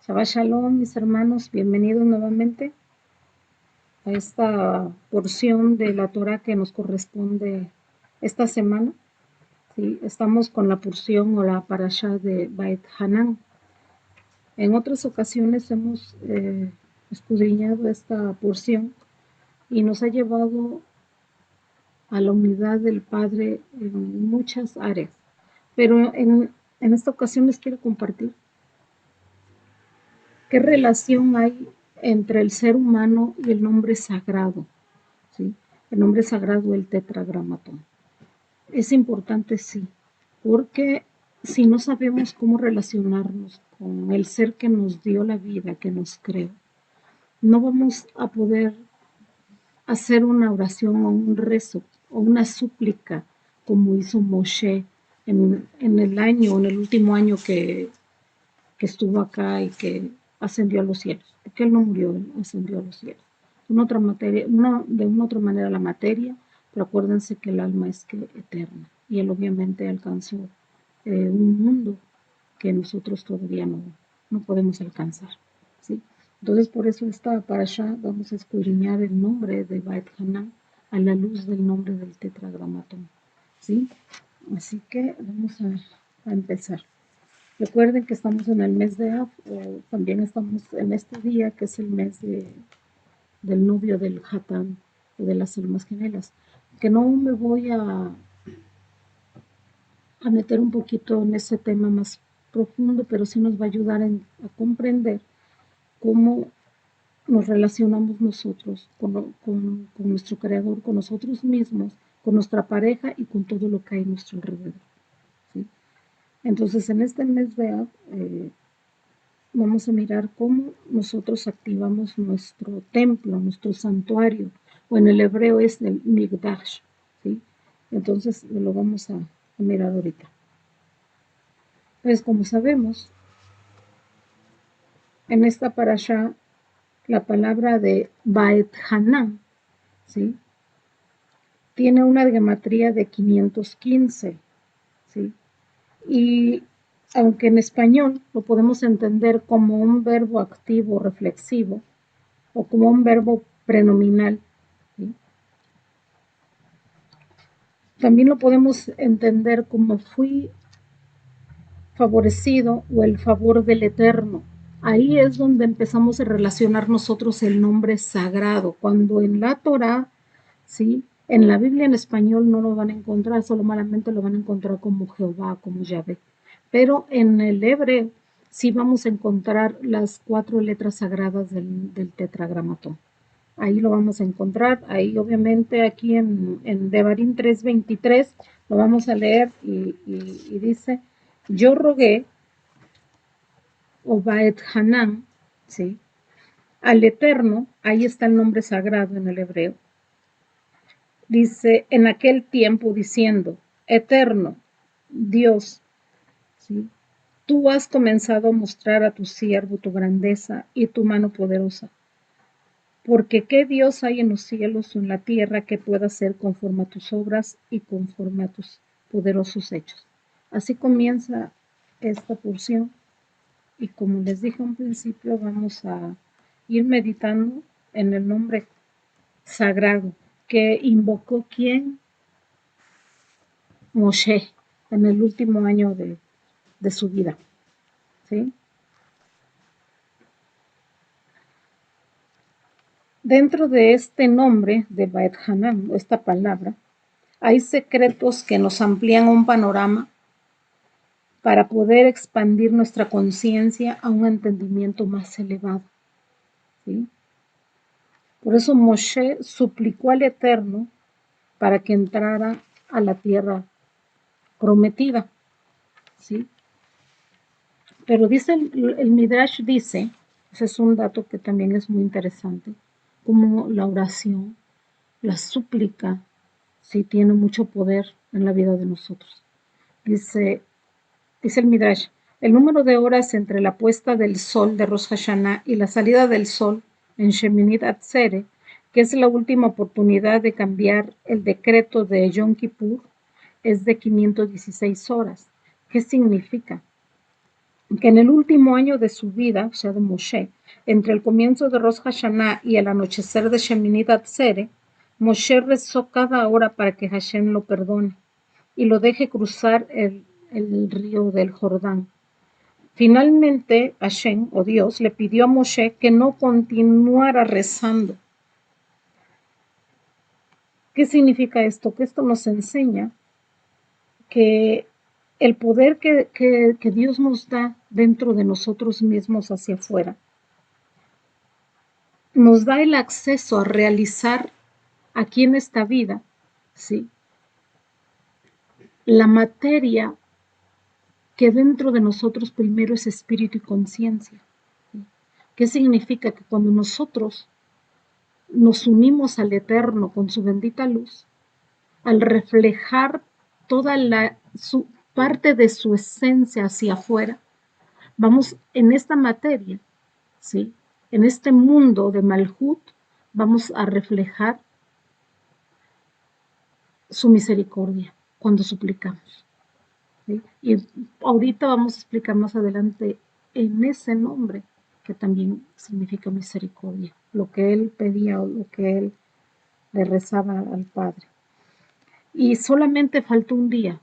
Shabbat Shalom, mis hermanos, bienvenidos nuevamente a esta porción de la Torah que nos corresponde esta semana. ¿Sí? Estamos con la porción o la parashá de Beit Hanan. En otras ocasiones hemos escudriñado esta porción y nos ha llevado a la unidad del Padre en muchas áreas. Pero en esta ocasión les quiero compartir qué relación hay entre el ser humano y el nombre sagrado, ¿sí? El nombre sagrado, el tetragramatón. Es importante, sí, porque si no sabemos cómo relacionarnos con el ser que nos dio la vida, que nos creó, no vamos a poder hacer una oración o un rezo o una súplica como hizo Moshe en el último año que estuvo acá y que ascendió a los cielos, porque él no murió, él ascendió a los cielos. De una otra manera la materia, pero acuérdense que el alma es eterna, y él obviamente alcanzó un mundo que nosotros todavía no podemos alcanzar, ¿sí? Entonces por eso esta parashá vamos a escudriñar el nombre de Beit Hanan a la luz del nombre del tetragramatón, ¿sí? Así que vamos a empezar. Recuerden que estamos en el mes de Av, o también estamos en este día que es el mes del novio del Hatán, o de las almas gemelas. Que no me voy a meter un poquito en ese tema más profundo, pero sí nos va a ayudar a comprender cómo nos relacionamos nosotros con nuestro Creador, con nosotros mismos, con nuestra pareja y con todo lo que hay a nuestro alrededor, ¿sí? Entonces, en este mes de Av, vamos a mirar cómo nosotros activamos nuestro templo, nuestro santuario, o en el hebreo es el Mikdash, ¿sí? Entonces lo vamos a mirar ahorita. Pues como sabemos, en esta parashá, la palabra de Beit Hanan, ¿sí?, tiene una gematría de 515, ¿sí? Y aunque en español lo podemos entender como un verbo activo reflexivo, o como un verbo prenominal, ¿sí?, también lo podemos entender como fui favorecido o el favor del Eterno. Ahí es donde empezamos a relacionar nosotros el nombre sagrado, cuando en la Torah, ¿sí?, en la Biblia en español no lo van a encontrar, solamente lo van a encontrar como Jehová, como Yahvé. Pero en el hebreo sí vamos a encontrar las 4 letras sagradas del tetragramatón. Ahí lo vamos a encontrar, ahí obviamente aquí en Devarim 3:23 lo vamos a leer y dice, yo rogué, o Beit Hanan, ¿sí?, al Eterno, ahí está el nombre sagrado en el hebreo, dice, en aquel tiempo diciendo, Eterno, Dios, ¿sí?, tú has comenzado a mostrar a tu siervo tu grandeza y tu mano poderosa. Porque ¿qué Dios hay en los cielos o en la tierra que pueda hacer conforme a tus obras y conforme a tus poderosos hechos? Así comienza esta porción y como les dije al principio, vamos a ir meditando en el nombre sagrado que invocó ¿quién? Moshe, en el último año de su vida, ¿sí? Dentro de este nombre de Beit Hanan, esta palabra, hay secretos que nos amplían un panorama para poder expandir nuestra conciencia a un entendimiento más elevado, ¿sí? Por eso Moshe suplicó al Eterno para que entrara a la tierra prometida, ¿sí? Pero dice el Midrash dice, ese es un dato que también es muy interesante, como la oración, la súplica, sí tiene mucho poder en la vida de nosotros. Dice el Midrash, el número de horas entre la puesta del sol de Rosh Hashanah y la salida del sol en Sheminit Atzeret, que es la última oportunidad de cambiar el decreto de Yom Kippur, es de 516 horas. ¿Qué significa? que en el último año de su vida, o sea, de Moshe, entre el comienzo de Rosh Hashanah y el anochecer de Sheminit Atzeret, Moshe rezó cada hora para que Hashem lo perdone y lo deje cruzar el río del Jordán. Finalmente, Hashem, o Dios, le pidió a Moshe que no continuara rezando. ¿Qué significa esto? Que esto nos enseña que el poder que Dios nos da dentro de nosotros mismos hacia afuera nos da el acceso a realizar aquí en esta vida, ¿sí?, la materia que dentro de nosotros primero es espíritu y conciencia. ¿Sí? ¿Qué significa? Que cuando nosotros nos unimos al Eterno con su bendita luz, al reflejar toda su parte de su esencia hacia afuera, vamos en esta materia, ¿sí?, en este mundo de Malhut, vamos a reflejar su misericordia cuando suplicamos, ¿sí? Y ahorita vamos a explicar más adelante en ese nombre que también significa misericordia, lo que él pedía o lo que él le rezaba al Padre. Y solamente faltó un día,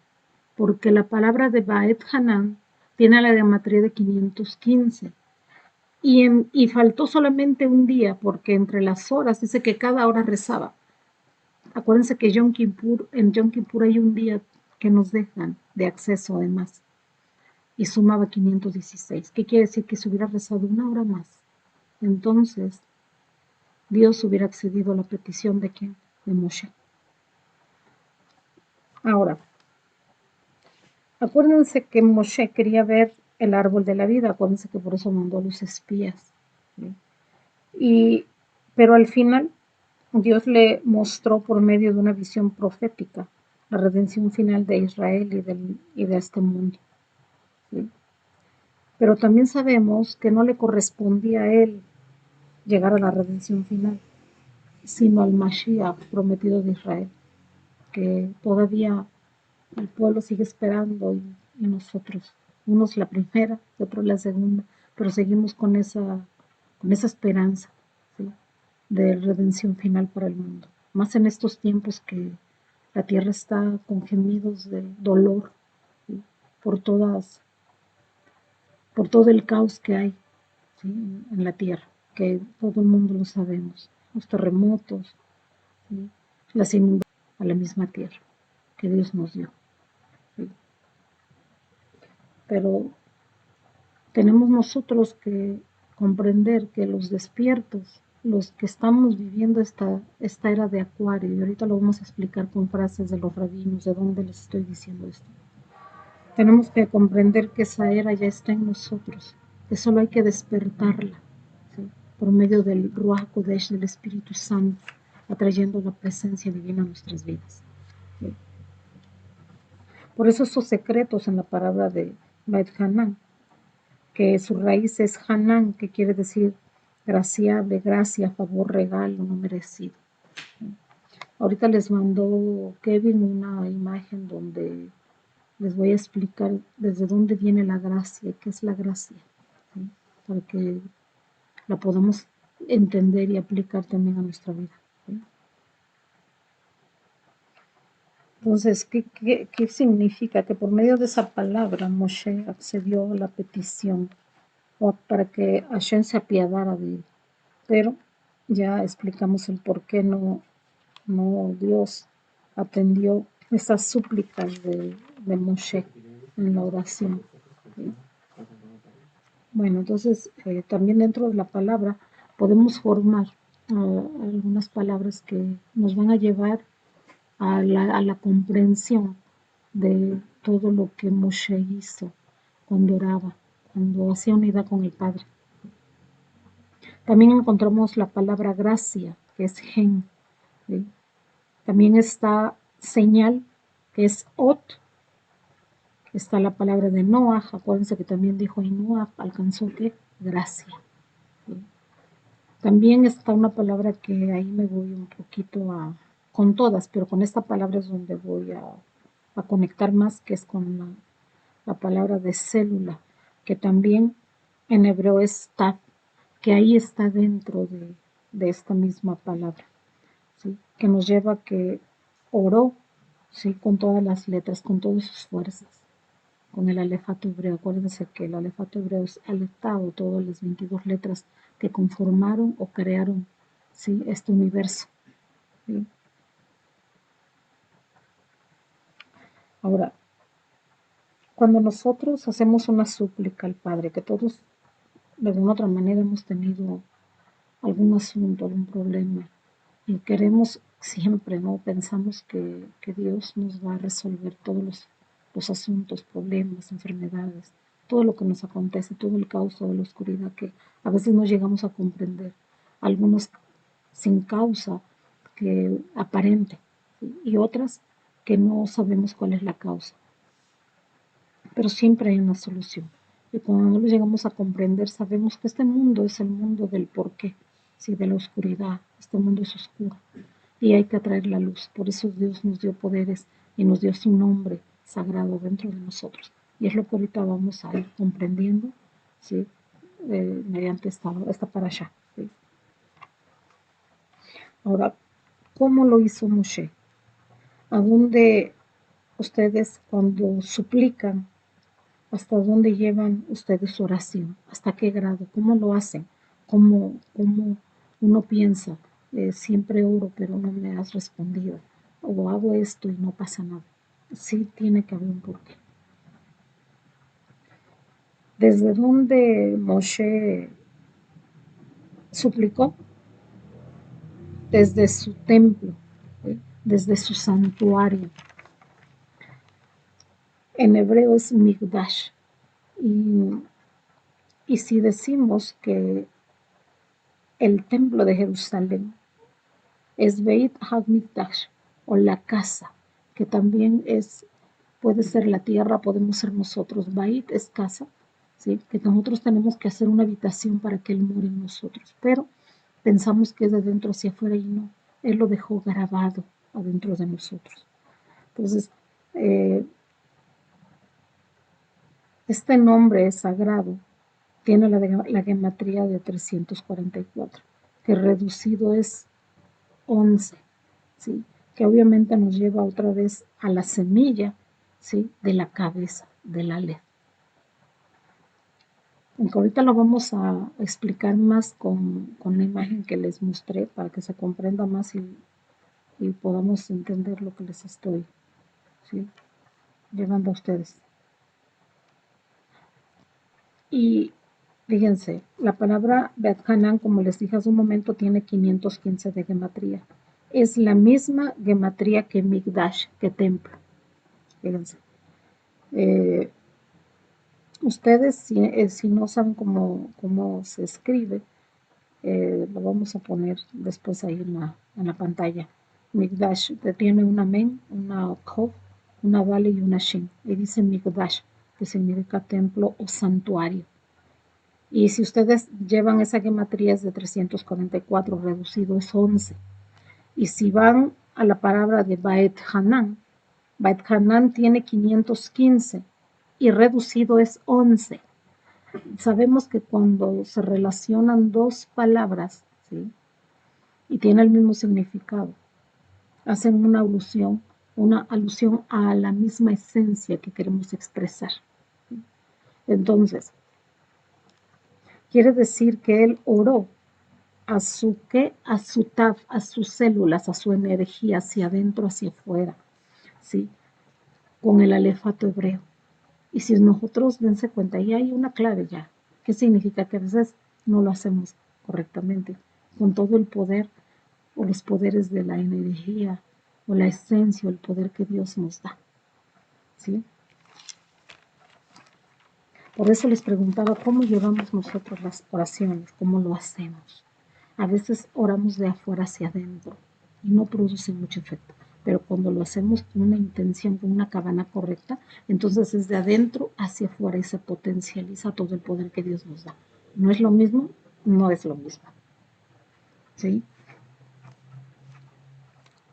porque la palabra de Baet Hanan tiene la gematría de 515. Y faltó solamente un día, porque entre las horas, dice que cada hora rezaba. Acuérdense que en Yom Kippur hay un día que nos dejan de acceso además. Y sumaba 516. ¿Qué quiere decir? Que se hubiera rezado una hora más. Entonces, Dios hubiera accedido a la petición de ¿quién? De Moshe. Ahora, acuérdense que Moshe quería ver el árbol de la vida. Acuérdense que por eso mandó a los espías. ¿Sí? Pero al final, Dios le mostró por medio de una visión profética la redención final de Israel y de este mundo. ¿Sí? Pero también sabemos que no le correspondía a él llegar a la redención final, sino al Mashiach prometido de Israel, que todavía el pueblo sigue esperando y nosotros, unos la primera y otros la segunda, pero seguimos con esa esperanza, ¿sí?, de redención final para el mundo. Más en estos tiempos que la tierra está con gemidos de dolor, ¿sí?, por todo el caos que hay, ¿sí?, en la tierra, que todo el mundo lo sabemos, los terremotos, ¿sí?, las inundaciones a la misma tierra que Dios nos dio. ¿Sí? Pero tenemos nosotros que comprender que los despiertos, los que estamos viviendo esta era de Acuario, y ahorita lo vamos a explicar con frases de los rabinos, de dónde les estoy diciendo esto. Tenemos que comprender que esa era ya está en nosotros, que solo hay que despertarla, ¿sí?, por medio del Ruach Kodesh, del Espíritu Santo, atrayendo la presencia divina a nuestras vidas. ¿Sí? Por eso esos secretos en la palabra de Beit Hanan, que su raíz es Hanan, que quiere decir graciable, gracia, favor, regalo, no merecido. Ahorita les mandó Kevin una imagen donde les voy a explicar desde dónde viene la gracia y qué es la gracia, ¿sí?, para que la podamos entender y aplicar también a nuestra vida. ¿Sí? Entonces, ¿qué significa? Que por medio de esa palabra Moshe accedió a la petición o para que Hashem se apiadara de él. Pero ya explicamos el por qué no Dios atendió esas súplicas de Moshe en la oración. ¿Sí? Bueno, entonces también dentro de la palabra podemos formar algunas palabras que nos van a llevar a la comprensión de todo lo que Moshe hizo cuando oraba, cuando hacía unidad con el Padre. También encontramos la palabra gracia, que es gen. ¿Sí? También está señal, que es ot. Está la palabra de Noah. Acuérdense que también dijo y Noah alcanzó ¿qué? Gracia. ¿Sí? También está una palabra que ahí me voy un poquito con todas, pero con esta palabra es donde voy a conectar más, que es con la palabra de célula. que también en hebreo es tav, que ahí está dentro de esta misma palabra, ¿sí? Que nos lleva a que oró, ¿sí? Con todas las letras, con todas sus fuerzas, con el alefato hebreo. Acuérdense que el alefato hebreo es alefado, todas las 22 letras que conformaron o crearon, ¿sí? Este universo, ¿sí? Ahora, cuando nosotros hacemos una súplica al Padre, que todos de alguna otra manera hemos tenido algún asunto, algún problema, y queremos siempre, ¿no? Pensamos que Dios nos va a resolver todos los asuntos, problemas, enfermedades, todo lo que nos acontece, todo el caos, toda la oscuridad que a veces no llegamos a comprender, algunos sin causa que aparente, ¿sí? Y otras que no sabemos cuál es la causa, pero siempre hay una solución. Y cuando no lo llegamos a comprender, sabemos que este mundo es el mundo del porqué, ¿sí? De la oscuridad, este mundo es oscuro y hay que atraer la luz. Por eso Dios nos dio poderes y nos dio su nombre sagrado dentro de nosotros. Y es lo que ahorita vamos a ir comprendiendo, ¿sí? Mediante esta parasha, ¿sí? Ahora, ¿cómo lo hizo Moshe? ¿A dónde ustedes cuando suplican, hasta dónde llevan ustedes su oración? ¿Hasta qué grado? ¿Cómo lo hacen? ¿Cómo uno piensa? Siempre oro, pero no me has respondido. O hago esto y no pasa nada. Sí tiene que haber un porqué. ¿Desde dónde Moshe suplicó? Desde su templo, ¿sí? Desde su santuario. En hebreo es Migdash. Y, y si decimos que el templo de Jerusalén es Beit HaMikdash, o la casa, que también puede ser la tierra, podemos ser nosotros. Beit es casa, ¿sí? Que nosotros tenemos que hacer una habitación para que Él more en nosotros, pero pensamos que es de dentro hacia afuera y no, Él lo dejó grabado adentro de nosotros. Entonces, este nombre sagrado tiene la gematría de 344, que reducido es 11, ¿sí? Que obviamente nos lleva otra vez a la semilla, ¿sí? De la cabeza, del Aleph. Aunque ahorita lo vamos a explicar más con la imagen que les mostré para que se comprenda más y podamos entender lo que les estoy, ¿sí? Llevando a ustedes. Y fíjense, la palabra Bet Hanan, como les dije hace un momento, tiene 515 de gematría. Es la misma gematría que Migdash, que templo. Fíjense. Ustedes, si no saben cómo se escribe, lo vamos a poner después ahí en la pantalla. Migdash tiene una men, una kov, una dale y una shin. Y dice Migdash, que significa templo o santuario. Y si ustedes llevan esa gematría es de 344, reducido es 11. Y si van a la palabra de Beit Hanan tiene 515 y reducido es 11. Sabemos que cuando se relacionan dos palabras, ¿sí? Y tiene el mismo significado, hacen una alusión a la misma esencia que queremos expresar. Entonces, quiere decir que él oró a su taf, a sus células, a su energía, hacia adentro, hacia afuera, ¿sí? Con el alefato hebreo. Y si nosotros, dense cuenta, ahí hay una clave ya. ¿Qué significa? Que a veces no lo hacemos correctamente, con todo el poder o los poderes de la energía o la esencia o el poder que Dios nos da, ¿sí? Por eso les preguntaba cómo llevamos nosotros las oraciones, cómo lo hacemos. A veces oramos de afuera hacia adentro y no produce mucho efecto, pero cuando lo hacemos con una intención, con una cabana correcta, entonces es de adentro hacia afuera y se potencializa todo el poder que Dios nos da. ¿No es lo mismo? No es lo mismo, ¿sí?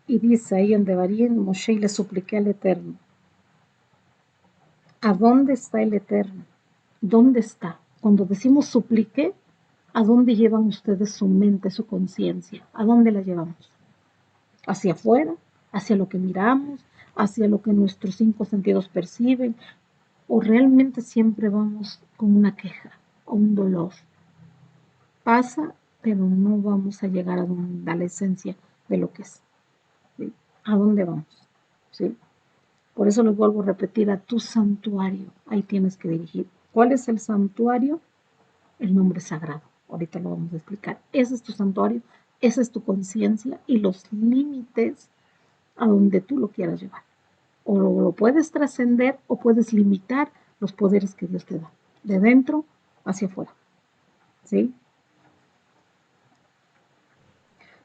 Y dice ahí en Devarim, Moshe, y le supliqué al Eterno. ¿A dónde está el Eterno? ¿Dónde está? Cuando decimos supliqué, ¿a dónde llevan ustedes su mente, su conciencia? ¿A dónde la llevamos? ¿Hacia afuera? ¿Hacia lo que miramos? ¿Hacia lo que nuestros cinco sentidos perciben? ¿O realmente siempre vamos con una queja o un dolor? Pasa, pero no vamos a llegar a la esencia de lo que es. ¿Sí? ¿A dónde vamos? ¿Sí? Por eso les vuelvo a repetir, a tu santuario, ahí tienes que dirigir. ¿Cuál es el santuario? El nombre sagrado. Ahorita lo vamos a explicar. Ese es tu santuario, esa es tu conciencia y los límites a donde tú lo quieras llevar. O lo puedes trascender o puedes limitar los poderes que Dios te da, de dentro hacia afuera. ¿Sí?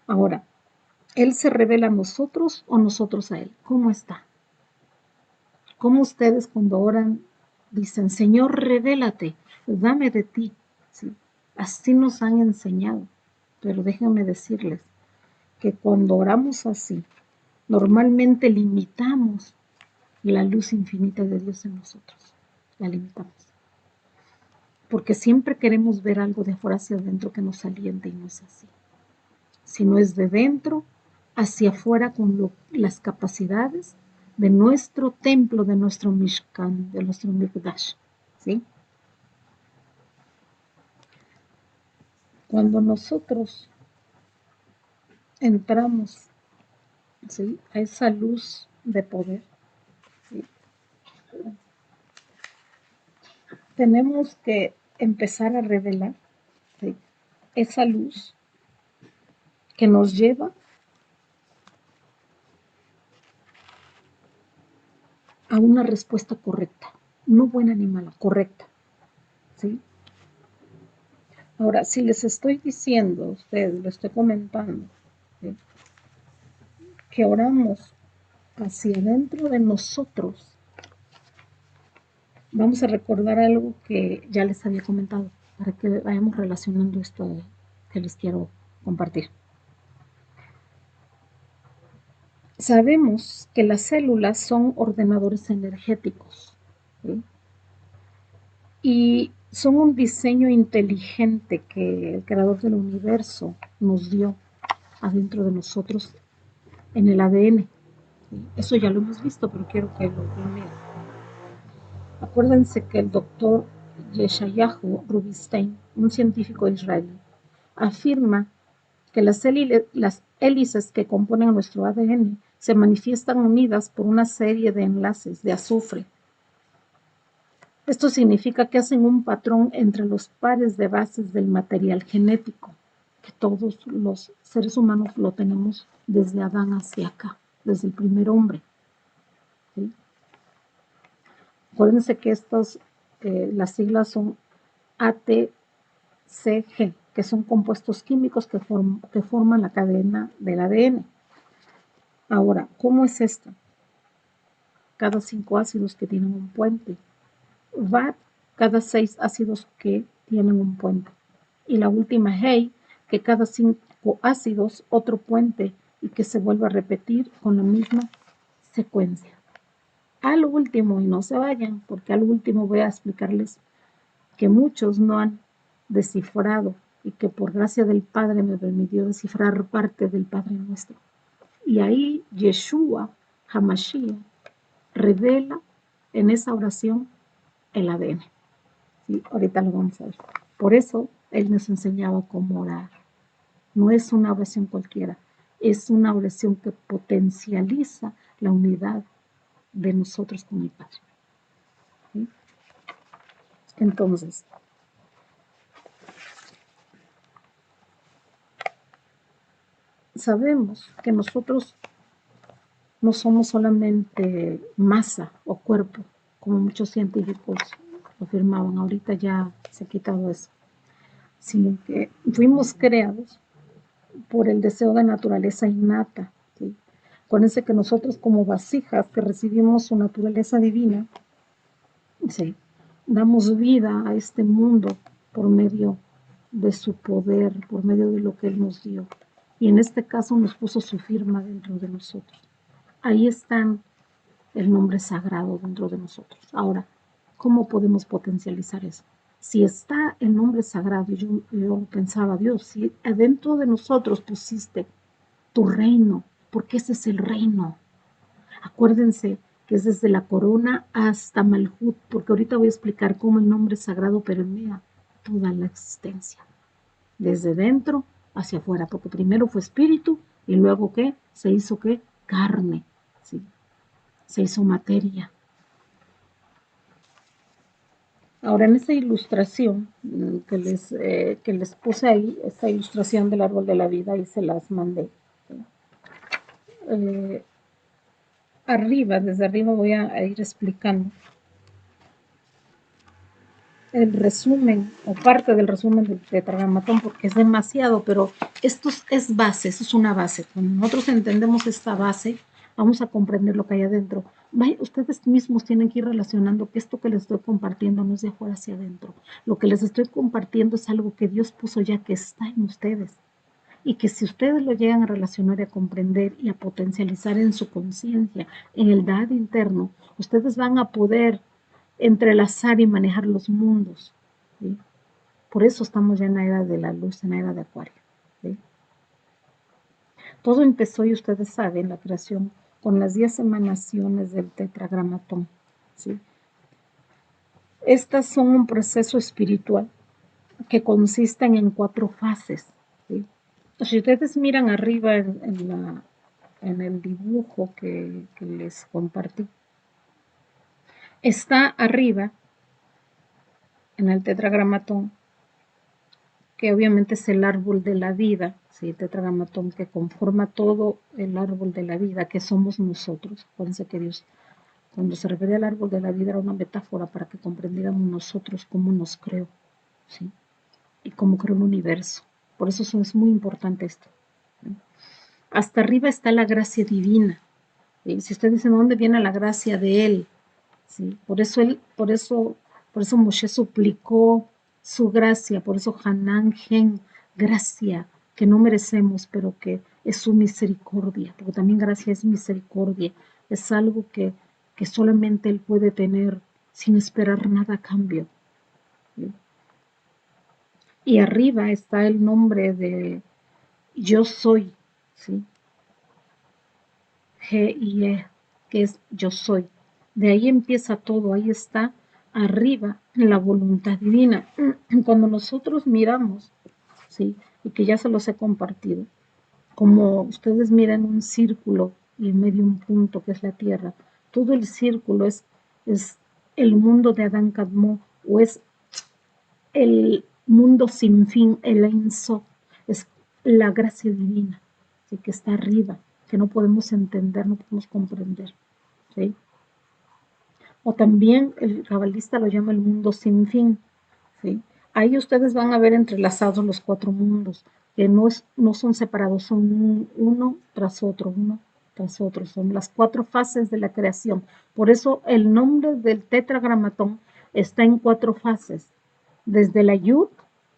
Ahora, ¿Él se revela a nosotros o nosotros a Él? ¿Cómo está? ¿Cómo ustedes cuando oran dicen, Señor, revélate, dame de ti? ¿Sí? Así nos han enseñado. Pero déjenme decirles que cuando oramos así, normalmente limitamos la luz infinita de Dios en nosotros. La limitamos. Porque siempre queremos ver algo de afuera hacia adentro que nos aliente y no es así. Si no es de dentro hacia afuera con las capacidades de nuestro templo, de nuestro Mishkan, de nuestro Mikdash. ¿Sí? Cuando nosotros entramos, ¿sí?, a esa luz de poder, ¿sí?, tenemos que empezar a revelar, ¿sí?, esa luz que nos lleva a una respuesta correcta, no buena ni mala, correcta. ¿Sí? Ahora, si les estoy diciendo a ustedes, lo estoy comentando, ¿sí?, que oramos hacia adentro de nosotros, vamos a recordar algo que ya les había comentado para que vayamos relacionando esto que les quiero compartir. Sabemos que las células son ordenadores energéticos, ¿sí?, y son un diseño inteligente que el creador del universo nos dio adentro de nosotros en el ADN. Eso ya lo hemos visto, pero quiero que lo vean. Acuérdense que el doctor Yeshayahu Rubinstein, un científico israelí, afirma que las hélices que componen nuestro ADN se manifiestan unidas por una serie de enlaces de azufre. Esto significa que hacen un patrón entre los pares de bases del material genético, que todos los seres humanos lo tenemos desde Adán hacia acá, desde el primer hombre. ¿Sí? Acuérdense que las siglas son ATCG, que son compuestos químicos que forman la cadena del ADN. Ahora, ¿cómo es esto? Cada 5 ácidos que tienen un puente. VAT, cada 6 ácidos que tienen un puente. Y la última Hei, que cada 5 ácidos otro puente y que se vuelve a repetir con la misma secuencia. Al último, y no se vayan, porque al último voy a explicarles que muchos no han descifrado y que por gracia del Padre me permitió descifrar parte del Padre Nuestro. Y ahí Yeshua Hamashiach revela en esa oración el ADN. ¿Sí? Ahorita lo vamos a ver. Por eso Él nos enseñaba cómo orar. No es una oración cualquiera, es una oración que potencializa la unidad de nosotros con el Padre. ¿Sí? Entonces, sabemos que nosotros no somos solamente masa o cuerpo, como muchos científicos afirmaban. Ahorita ya se ha quitado eso, sino que fuimos creados por el deseo de naturaleza innata. ¿Sí? Acuérdense que nosotros como vasijas que recibimos su naturaleza divina, ¿sí?, damos vida a este mundo por medio de su poder, por medio de lo que Él nos dio. Y en este caso nos puso su firma dentro de nosotros. Ahí está el nombre sagrado dentro de nosotros. Ahora, ¿Cómo podemos potencializar eso? Si está el nombre sagrado, yo pensaba, Dios, si adentro de nosotros pusiste tu reino, porque ese es el reino. Acuérdense que es desde la corona hasta Malhut, porque ahorita voy a explicar cómo el nombre sagrado permea toda la existencia, desde dentro hacia afuera, porque primero fue espíritu y luego ¿qué? Se hizo ¿qué? Carne, ¿sí? Se hizo materia. Ahora en esta ilustración que les puse ahí, esta ilustración del árbol de la vida, y se las mandé. Eh, Arriba, desde arriba voy a ir explicando el resumen o parte del resumen del tetragramatón porque es demasiado, pero esto es base, esto es una base. Cuando nosotros entendemos esta base, vamos a comprender lo que hay adentro. Vaya, ustedes mismos tienen que ir relacionando que esto que les estoy compartiendo no es de afuera hacia adentro. Lo que les estoy compartiendo es algo que Dios puso ya que está en ustedes. Y que si ustedes lo llegan a relacionar y a comprender y a potencializar en su conciencia, en el Dad interno, ustedes van a poder entrelazar y manejar los mundos, ¿sí? Por eso estamos ya en la era de la luz, en la era de Acuario, ¿sí? Todo empezó, y ustedes saben, la creación con las 10 emanaciones del tetragramatón, ¿sí? Estas son un proceso espiritual que consisten en 4 fases, ¿sí? Si ustedes miran arriba en el dibujo que les compartí, está arriba en el tetragramatón, que obviamente es el árbol de la vida, ¿sí? Tetragramatón que conforma todo el árbol de la vida, que somos nosotros. Acuérdense que Dios, cuando se refería al árbol de la vida, era una metáfora para que comprendiéramos nosotros cómo nos creó, ¿sí? Y cómo creó el universo. Por eso es muy importante esto, ¿sí? Hasta arriba está la gracia divina. ¿Sí? Si ustedes dicen, ¿dónde viene la gracia de Él? ¿Sí? Por eso Moshe suplicó su gracia, por eso Hanan Gen, gracia, que no merecemos, pero que es su misericordia, porque también gracia es misericordia, es algo que solamente Él puede tener sin esperar nada a cambio, ¿sí? Y arriba está el nombre de yo soy, ¿sí? G-I-E, que es yo soy. De ahí empieza todo, ahí está arriba la voluntad divina. Cuando nosotros miramos, ¿sí? Y que ya se los he compartido, como ustedes miran un círculo y en medio un punto que es la tierra, todo el círculo es el mundo de Adán Kadmó, o es el mundo sin fin, el Ein Sof, es la gracia divina, ¿sí? Que está arriba, que no podemos entender, no podemos comprender, ¿sí? O también el cabalista lo llama el mundo sin fin, ¿sí? Ahí ustedes van a ver entrelazados los 4 mundos, que no son separados, son uno tras otro, son las 4 fases de la creación. Por eso el nombre del tetragramatón está en 4 fases, desde la Yud,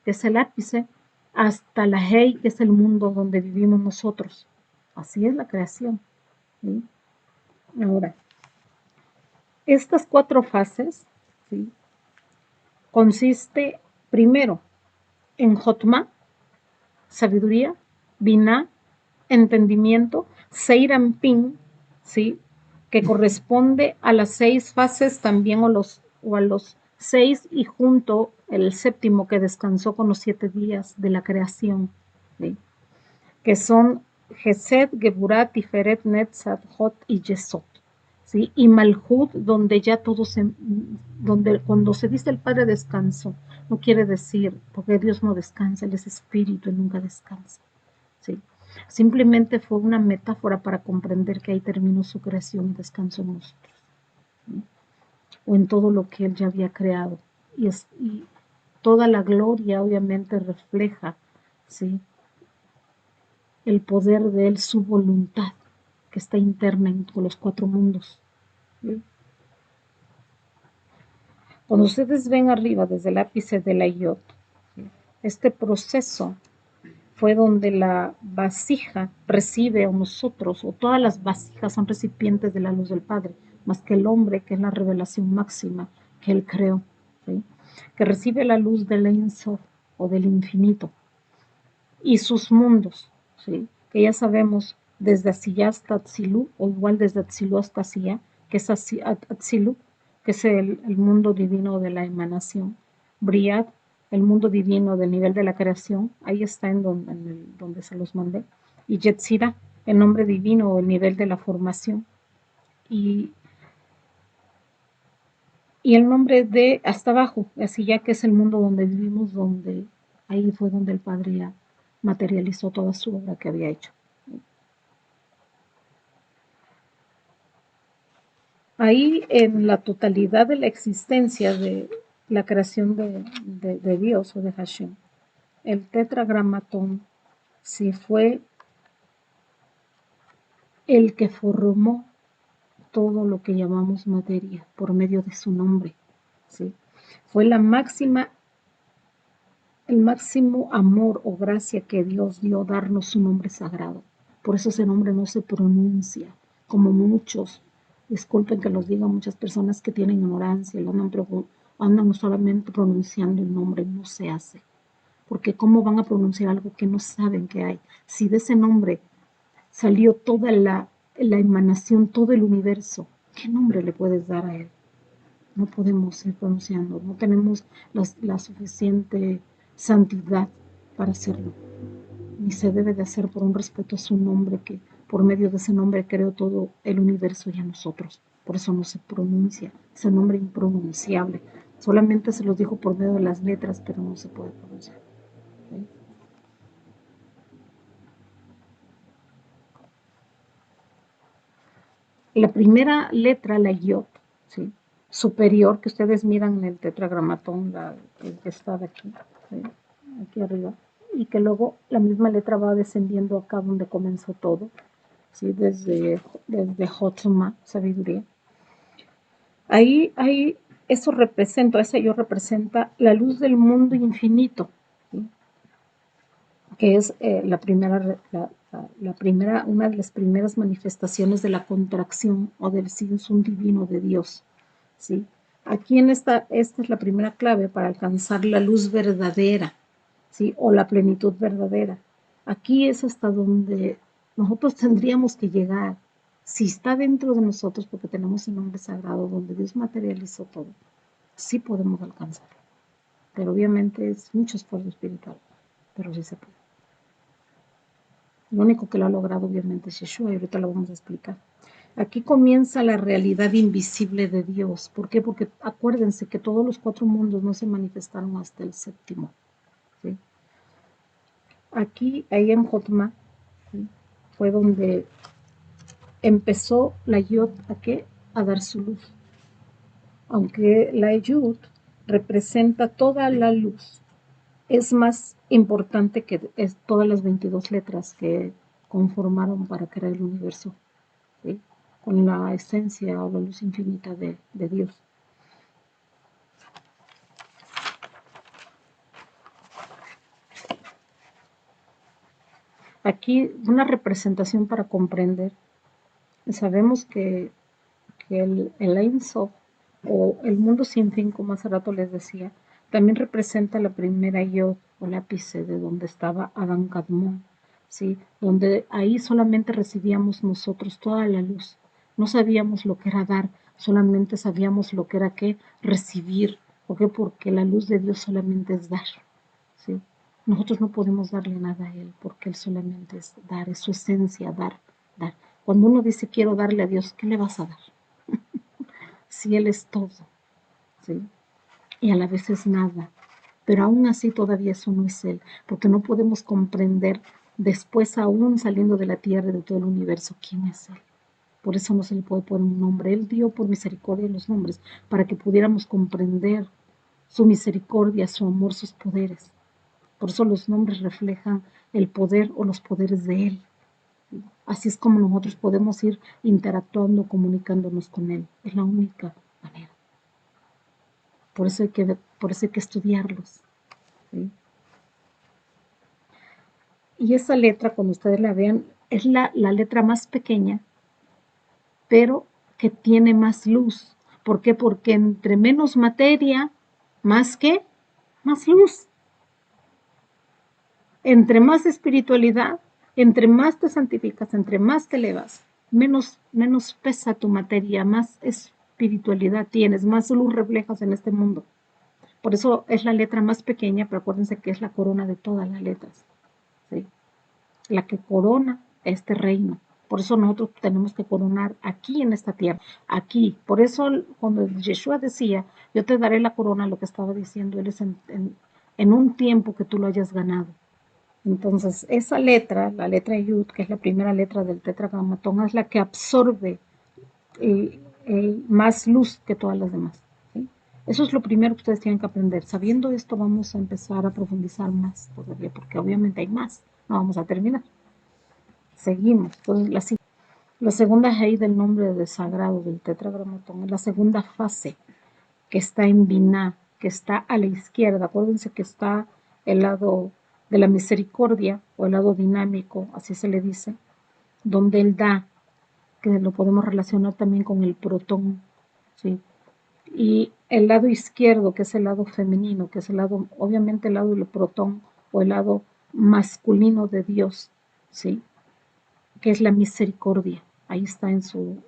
que es el ápice, hasta la Hei, que es el mundo donde vivimos nosotros. Así es la creación, ¿sí? Ahora, estas 4 fases, ¿sí? Consiste primero en Jotma, sabiduría, Binah, entendimiento, Seirampin, ¿sí? Que corresponde a las 6 fases también, o a los 6, y junto el séptimo que descansó con los 7 días de la creación, ¿sí? Que son Gesed, Geburat, Tiferet, Netzat, Hot y Yesod, ¿sí? Y Malhut, donde ya donde cuando se dice el Padre descansó, no quiere decir, porque Dios no descansa, Él es espíritu y nunca descansa, ¿sí? Simplemente fue una metáfora para comprender que ahí terminó su creación y descansó en nosotros, ¿sí? O en todo lo que Él ya había creado. Y toda la gloria obviamente refleja, ¿sí? El poder de Él, su voluntad, que está interna en los 4 mundos, ¿sí? Cuando ustedes ven arriba desde el ápice de la Yod, ¿sí? Este proceso fue donde la vasija recibe a nosotros, o todas las vasijas son recipientes de la luz del Padre, más que el hombre, que es la revelación máxima, que Él creó, ¿sí? Que recibe la luz del Ein Sof o del infinito y sus mundos, ¿sí? Que ya sabemos desde Asiyá hasta Atzilú, o igual desde Atzilú hasta Asiyá, que es Atzilú, que es el mundo divino de la emanación, Briat, el mundo divino del nivel de la creación, ahí está donde se los mandé, y Yetzirah, el nombre divino o el nivel de la formación, y, y el nombre de hasta abajo, Asiyá, que es el mundo donde vivimos, donde ahí fue donde el Padre ya materializó toda su obra que había hecho. Ahí en la totalidad de la existencia de la creación de Dios o de Hashem, el tetragramatón sí fue el que formó todo lo que llamamos materia por medio de su nombre, ¿sí? Fue el máximo amor o gracia que Dios dio darnos su nombre sagrado. Por eso ese nombre no se pronuncia, como muchos, disculpen que los diga, muchas personas que tienen ignorancia, andan solamente pronunciando el nombre, no se hace. Porque ¿cómo van a pronunciar algo que no saben que hay? Si de ese nombre salió toda la emanación, todo el universo, ¿qué nombre le puedes dar a él? No podemos ir pronunciando, no tenemos la suficiente santidad para hacerlo, ni se debe de hacer por un respeto a su nombre, que por medio de ese nombre creó todo el universo y a nosotros. Por eso no se pronuncia, ese nombre impronunciable. Solamente se los dijo por medio de las letras, pero no se puede pronunciar. ¿Sí? La primera letra, la yod, ¿sí? Superior, que ustedes miran en el tetragramatón, el que está de aquí, ¿sí? Aquí arriba, y que luego la misma letra va descendiendo acá donde comenzó todo, ¿sí? Desde Jotzma, sabiduría. Ahí eso representa, ese yo representa la luz del mundo infinito, ¿sí? Que es una de las primeras manifestaciones de la contracción o del Sinsun divino de Dios, ¿sí? Aquí esta es la primera clave para alcanzar la luz verdadera, ¿sí? O la plenitud verdadera. Aquí es hasta donde nosotros tendríamos que llegar. Si está dentro de nosotros, porque tenemos el nombre sagrado, donde Dios materializó todo, sí podemos alcanzarlo. Pero obviamente es mucho esfuerzo espiritual, pero sí se puede. Lo único que lo ha logrado obviamente es Yeshua, y ahorita lo vamos a explicar. Aquí comienza la realidad invisible de Dios. ¿Por qué? Porque acuérdense que todos los 4 mundos no se manifestaron hasta el séptimo, ¿sí? Aquí, ahí en Jotma, ¿sí? Fue donde empezó la Yod a dar su luz. Aunque la Yud representa toda la luz, es más importante que todas las 22 letras que conformaron para crear el universo, ¿sí? Con la esencia o la luz infinita de Dios. Aquí una representación para comprender. Sabemos que el Ein Sof, o el mundo sin fin, como hace rato les decía, también representa la primera Yod o lápice de donde estaba Adán Kadmon, ¿sí? Donde ahí solamente recibíamos nosotros toda la luz. No sabíamos lo que era dar, solamente sabíamos lo que era recibir. ¿Por qué? Porque la luz de Dios solamente es dar, ¿sí? Nosotros no podemos darle nada a Él, porque Él solamente es dar, es su esencia, dar, dar. Cuando uno dice quiero darle a Dios, ¿qué le vas a dar? Si Él es todo, ¿sí? Y a la vez es nada. Pero aún así todavía eso no es Él, porque no podemos comprender después, aún saliendo de la tierra y de todo el universo, quién es Él. Por eso no se le puede poner un nombre. Él dio por misericordia los nombres para que pudiéramos comprender su misericordia, su amor, sus poderes. Por eso los nombres reflejan el poder o los poderes de Él. Así es como nosotros podemos ir interactuando, comunicándonos con Él. Es la única manera. Por eso hay que estudiarlos, ¿sí? Y esa letra, cuando ustedes la vean, es la letra más pequeña, pero que tiene más luz, ¿Por qué? Porque entre menos materia, más que, más luz. Entre más espiritualidad, entre más te santificas, entre más te elevas, menos pesa tu materia, más espiritualidad tienes, más luz reflejas en este mundo. Por eso es la letra más pequeña, pero acuérdense que es la corona de todas las letras, ¿sí? La que corona este reino. Por eso nosotros tenemos que coronar aquí en esta tierra, aquí. Por eso cuando Yeshua decía, yo te daré la corona, lo que estaba diciendo él es en un tiempo que tú lo hayas ganado. Entonces, esa letra, la letra Yud, que es la primera letra del tetragramatón, es la que absorbe más luz que todas las demás, ¿sí? Eso es lo primero que ustedes tienen que aprender. Sabiendo esto, vamos a empezar a profundizar más todavía, porque obviamente hay más. No vamos a terminar. Seguimos. Entonces, la segunda Hei del nombre de sagrado del tetragramatón es la segunda fase que está en Binah, que está a la izquierda. Acuérdense que está el lado de la misericordia o el lado dinámico, así se le dice, donde él da, que lo podemos relacionar también con el protón, ¿sí? Y el lado izquierdo, que es el lado femenino, que es el lado, obviamente el lado del protón o el lado masculino de Dios, ¿sí? Que es la misericordia. Ahí está en su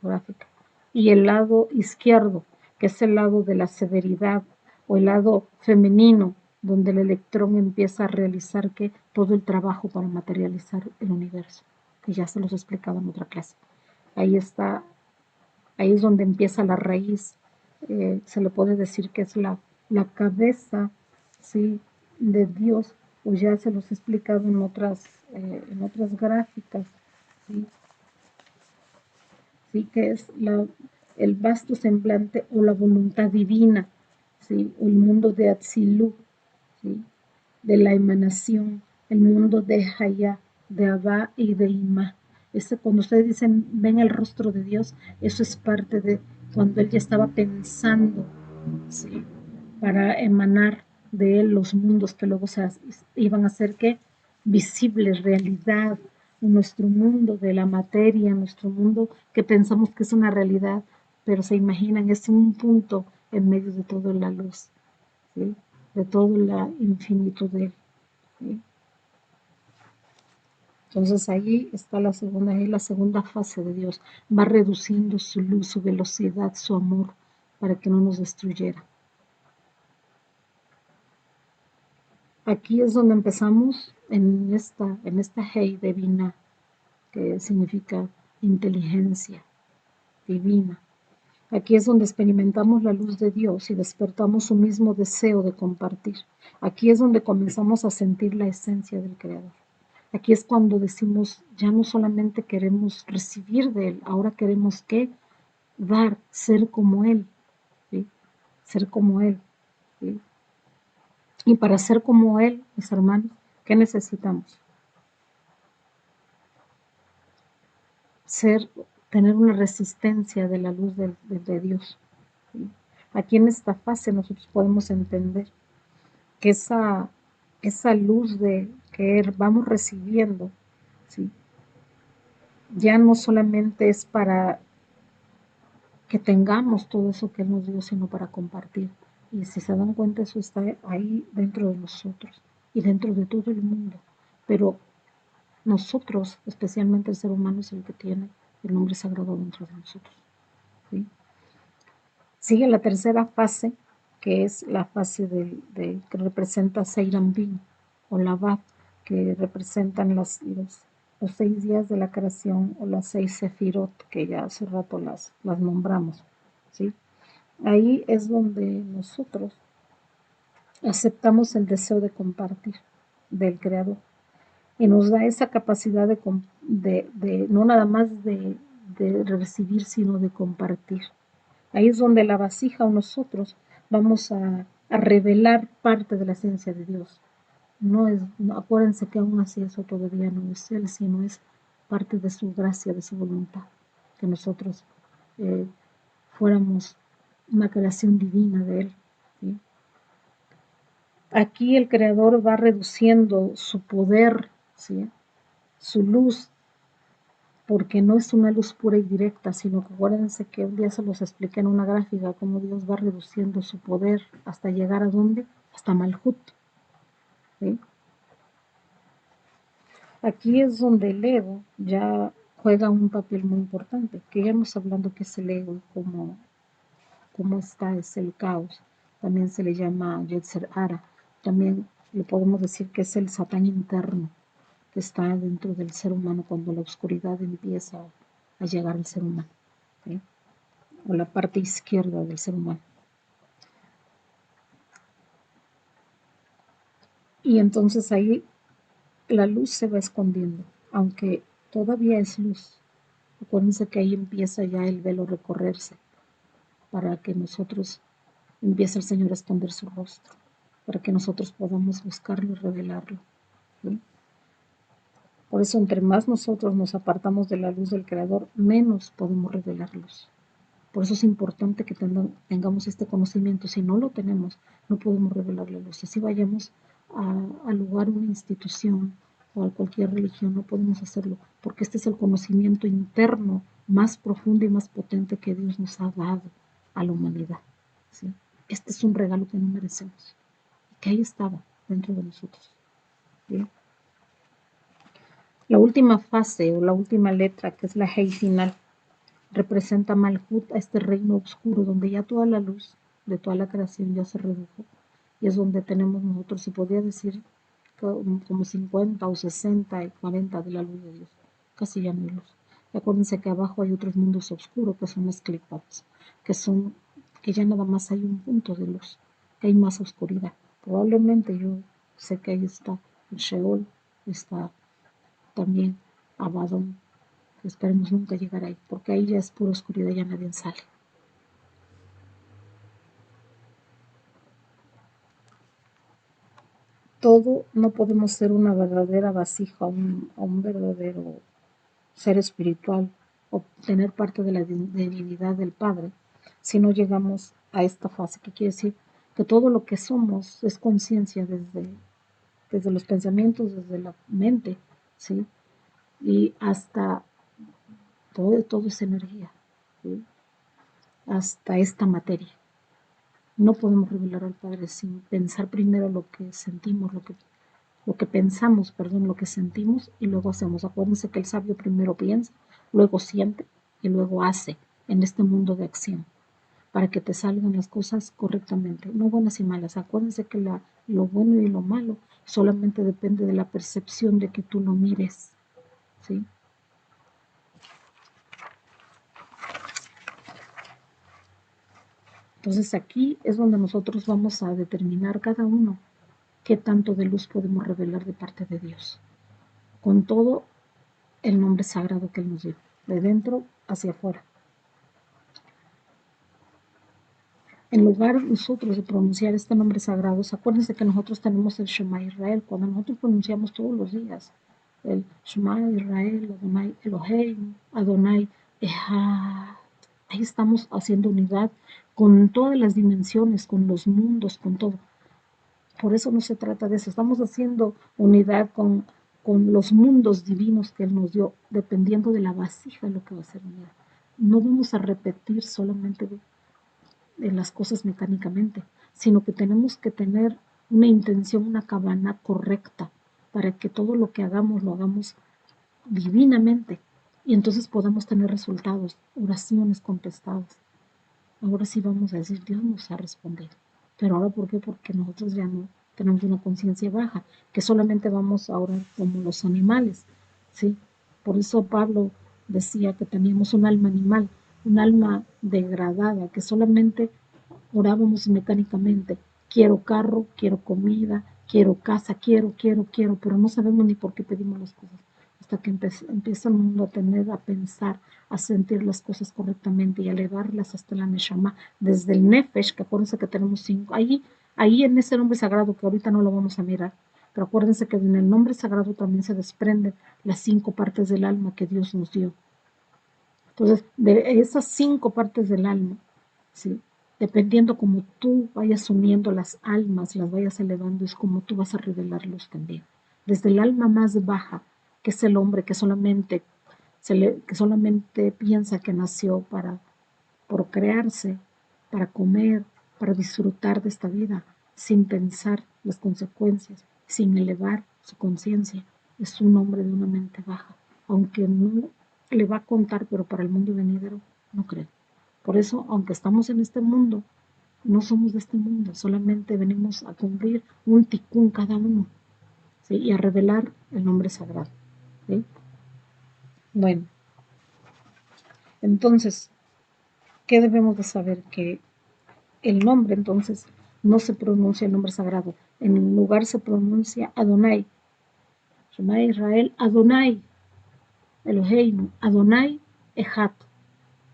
gráfica. Y el lado izquierdo, que es el lado de la severidad o el lado femenino, donde el electrón empieza a realizar que todo el trabajo para materializar el universo, que ya se los explicaba en otra clase. Ahí está, ahí es donde empieza la raíz, se le puede decir que es la cabeza, ¿sí?, de Dios, o ya se los he explicado en otras gráficas, ¿sí? ¿Sí? Que es el vasto semblante o la voluntad divina, ¿sí?, o el mundo de Atzilú, ¿sí?, de la emanación, el mundo de Hayá, de Abba y de Imá. Cuando ustedes dicen, ven el rostro de Dios, eso es parte de cuando él ya estaba pensando, ¿sí?, para emanar de él los mundos que luego iban a ser ¿qué? Visibles, realidad, nuestro mundo de la materia, nuestro mundo que pensamos que es una realidad, pero se imaginan, es un punto en medio de toda la luz, ¿sí?, de todo la infinito de él, ¿sí? Entonces ahí está la segunda fase de Dios. Va reduciendo su luz, su velocidad, su amor, para que no nos destruyera. Aquí es donde empezamos en esta Hei divina, que significa inteligencia divina. Aquí es donde experimentamos la luz de Dios y despertamos su mismo deseo de compartir. Aquí es donde comenzamos a sentir la esencia del Creador. Aquí es cuando decimos, ya no solamente queremos recibir de Él, ahora queremos ¿qué? Dar, ser como Él, ¿sí? Ser como Él, ¿sí? Y para ser como Él, mis hermanos, ¿qué necesitamos? Tener una resistencia de la luz de Dios, ¿sí? Aquí en esta fase nosotros podemos entender que esa luz que vamos recibiendo, ¿sí?, ya no solamente es para que tengamos todo eso que Él nos dio, sino para compartir. Y si se dan cuenta, eso está ahí dentro de nosotros y dentro de todo el mundo. Pero nosotros, especialmente el ser humano, es el que tiene el nombre sagrado dentro de nosotros, ¿sí? Sigue la tercera fase, que es la fase que representa Seirambin o Labat, que representan los 6 días de la creación o las 6 sefirot, que ya hace rato las nombramos, ¿sí? Ahí es donde nosotros aceptamos el deseo de compartir del Creador y nos da esa capacidad de no nada más de recibir, sino de compartir. Ahí es donde la vasija o nosotros vamos a revelar parte de la esencia de Dios. Acuérdense que aún así eso todavía no es Él, sino es parte de su gracia, de su voluntad, que nosotros fuéramos una creación divina de Él, ¿sí? Aquí el Creador va reduciendo su poder, ¿sí?, su luz, porque no es una luz pura y directa, sino que acuérdense que un día se los expliqué en una gráfica cómo Dios va reduciendo su poder hasta llegar a dónde, hasta Malhut. ¿Sí? Aquí es donde el ego ya juega un papel muy importante, que ya hemos hablando que es el ego, cómo está, es el caos. También se le llama Yetzer Hara. También le podemos decir que es el Satán interno que está dentro del ser humano cuando la oscuridad empieza a llegar al ser humano, ¿sí? O la parte izquierda del ser humano. Y entonces ahí la luz se va escondiendo, aunque todavía es luz. Acuérdense que ahí empieza ya el velo a recorrerse para que nosotros empiece el Señor a esconder su rostro, para que nosotros podamos buscarlo y revelarlo, ¿sí? Por eso, entre más nosotros nos apartamos de la luz del Creador, menos podemos revelarlos. Por eso es importante que tengamos este conocimiento. Si no lo tenemos, no podemos revelar la luz. Así vayamos al lugar, una institución o a cualquier religión, no podemos hacerlo, porque este es el conocimiento interno más profundo y más potente que Dios nos ha dado a la humanidad, ¿sí? Este es un regalo que no merecemos, y que ahí estaba dentro de nosotros, ¿sí? La última fase o la última letra, que es la Hei final, representa Malhut, a este reino oscuro donde ya toda la luz de toda la creación ya se redujo, y es donde tenemos nosotros, se podría decir, como 50 o 60 y 40 de la luz de Dios, casi ya no hay luz. Y acuérdense que abajo hay otros mundos oscuros que son las clipats, que ya nada más hay un punto de luz, que hay más oscuridad. Probablemente yo sé que ahí está el Sheol, está también Abaddon. Esperemos nunca llegar ahí, porque ahí ya es pura oscuridad, ya nadie sale. Todo, no podemos ser una verdadera vasija, un verdadero ser espiritual, o tener parte de la divinidad del Padre, si no llegamos a esta fase, que quiere decir que todo lo que somos es conciencia desde los pensamientos, desde la mente, ¿sí? Y hasta todo es energía, ¿sí? Hasta esta materia. No podemos revelar al Padre sin pensar primero lo que sentimos, lo que pensamos, perdón, lo que sentimos y luego hacemos. Acuérdense que el sabio primero piensa, luego siente y luego hace en este mundo de acción para que te salgan las cosas correctamente, no buenas y malas. Acuérdense que lo bueno y lo malo solamente depende de la percepción de que tú lo mires, ¿sí? Entonces aquí es donde nosotros vamos a determinar cada uno qué tanto de luz podemos revelar de parte de Dios, con todo el nombre sagrado que Él nos dio, de dentro hacia afuera. En lugar nosotros de pronunciar este nombre sagrado, acuérdense que nosotros tenemos el Shema Israel, cuando nosotros pronunciamos todos los días el Shema Israel, Adonai Elohim, Adonai Echad, ahí estamos haciendo unidad con todas las dimensiones, con los mundos, con todo. Por eso no se trata de eso, estamos haciendo unidad con los mundos divinos que Él nos dio, dependiendo de la vasija lo que va a ser unidad. No vamos a repetir solamente de las cosas mecánicamente, sino que tenemos que tener una intención, una cabana correcta, para que todo lo que hagamos lo hagamos divinamente y entonces podamos tener resultados, oraciones contestadas. Ahora sí vamos a decir, Dios nos ha respondido. Pero ahora, ¿por qué? Porque nosotros ya no tenemos una conciencia baja, que solamente vamos a orar como los animales, ¿sí? Por eso Pablo decía que teníamos un alma animal, un alma degradada, que solamente orábamos mecánicamente. Quiero carro, quiero comida, quiero casa, quiero, pero no sabemos ni por qué pedimos las cosas. Hasta que empieza el mundo a tener, a pensar, a sentir las cosas correctamente y a elevarlas hasta la Neshama, desde el Nefesh, que acuérdense que tenemos 5, ahí en ese nombre sagrado que ahorita no lo vamos a mirar, pero acuérdense que en el nombre sagrado también se desprenden las 5 partes del alma que Dios nos dio. Entonces, de esas 5 partes del alma, ¿sí? Dependiendo como tú vayas uniendo las almas, las vayas elevando, es como tú vas a revelarlos también. Desde el alma más baja, que es el hombre que solamente que solamente piensa que nació para procrearse, para comer, para disfrutar de esta vida, sin pensar las consecuencias, sin elevar su conciencia. Es un hombre de una mente baja, aunque no le va a contar, pero para el mundo venidero no creo. Por eso, aunque estamos en este mundo, no somos de este mundo, solamente venimos a cumplir un ticún cada uno, ¿sí? Y a revelar el nombre sagrado, ¿sí? Bueno, entonces, ¿qué debemos de saber? Que el nombre, entonces, no se pronuncia el nombre sagrado. En el lugar se pronuncia Adonai. Shema Israel, Adonai, Eloheinu, Adonai, Ejat.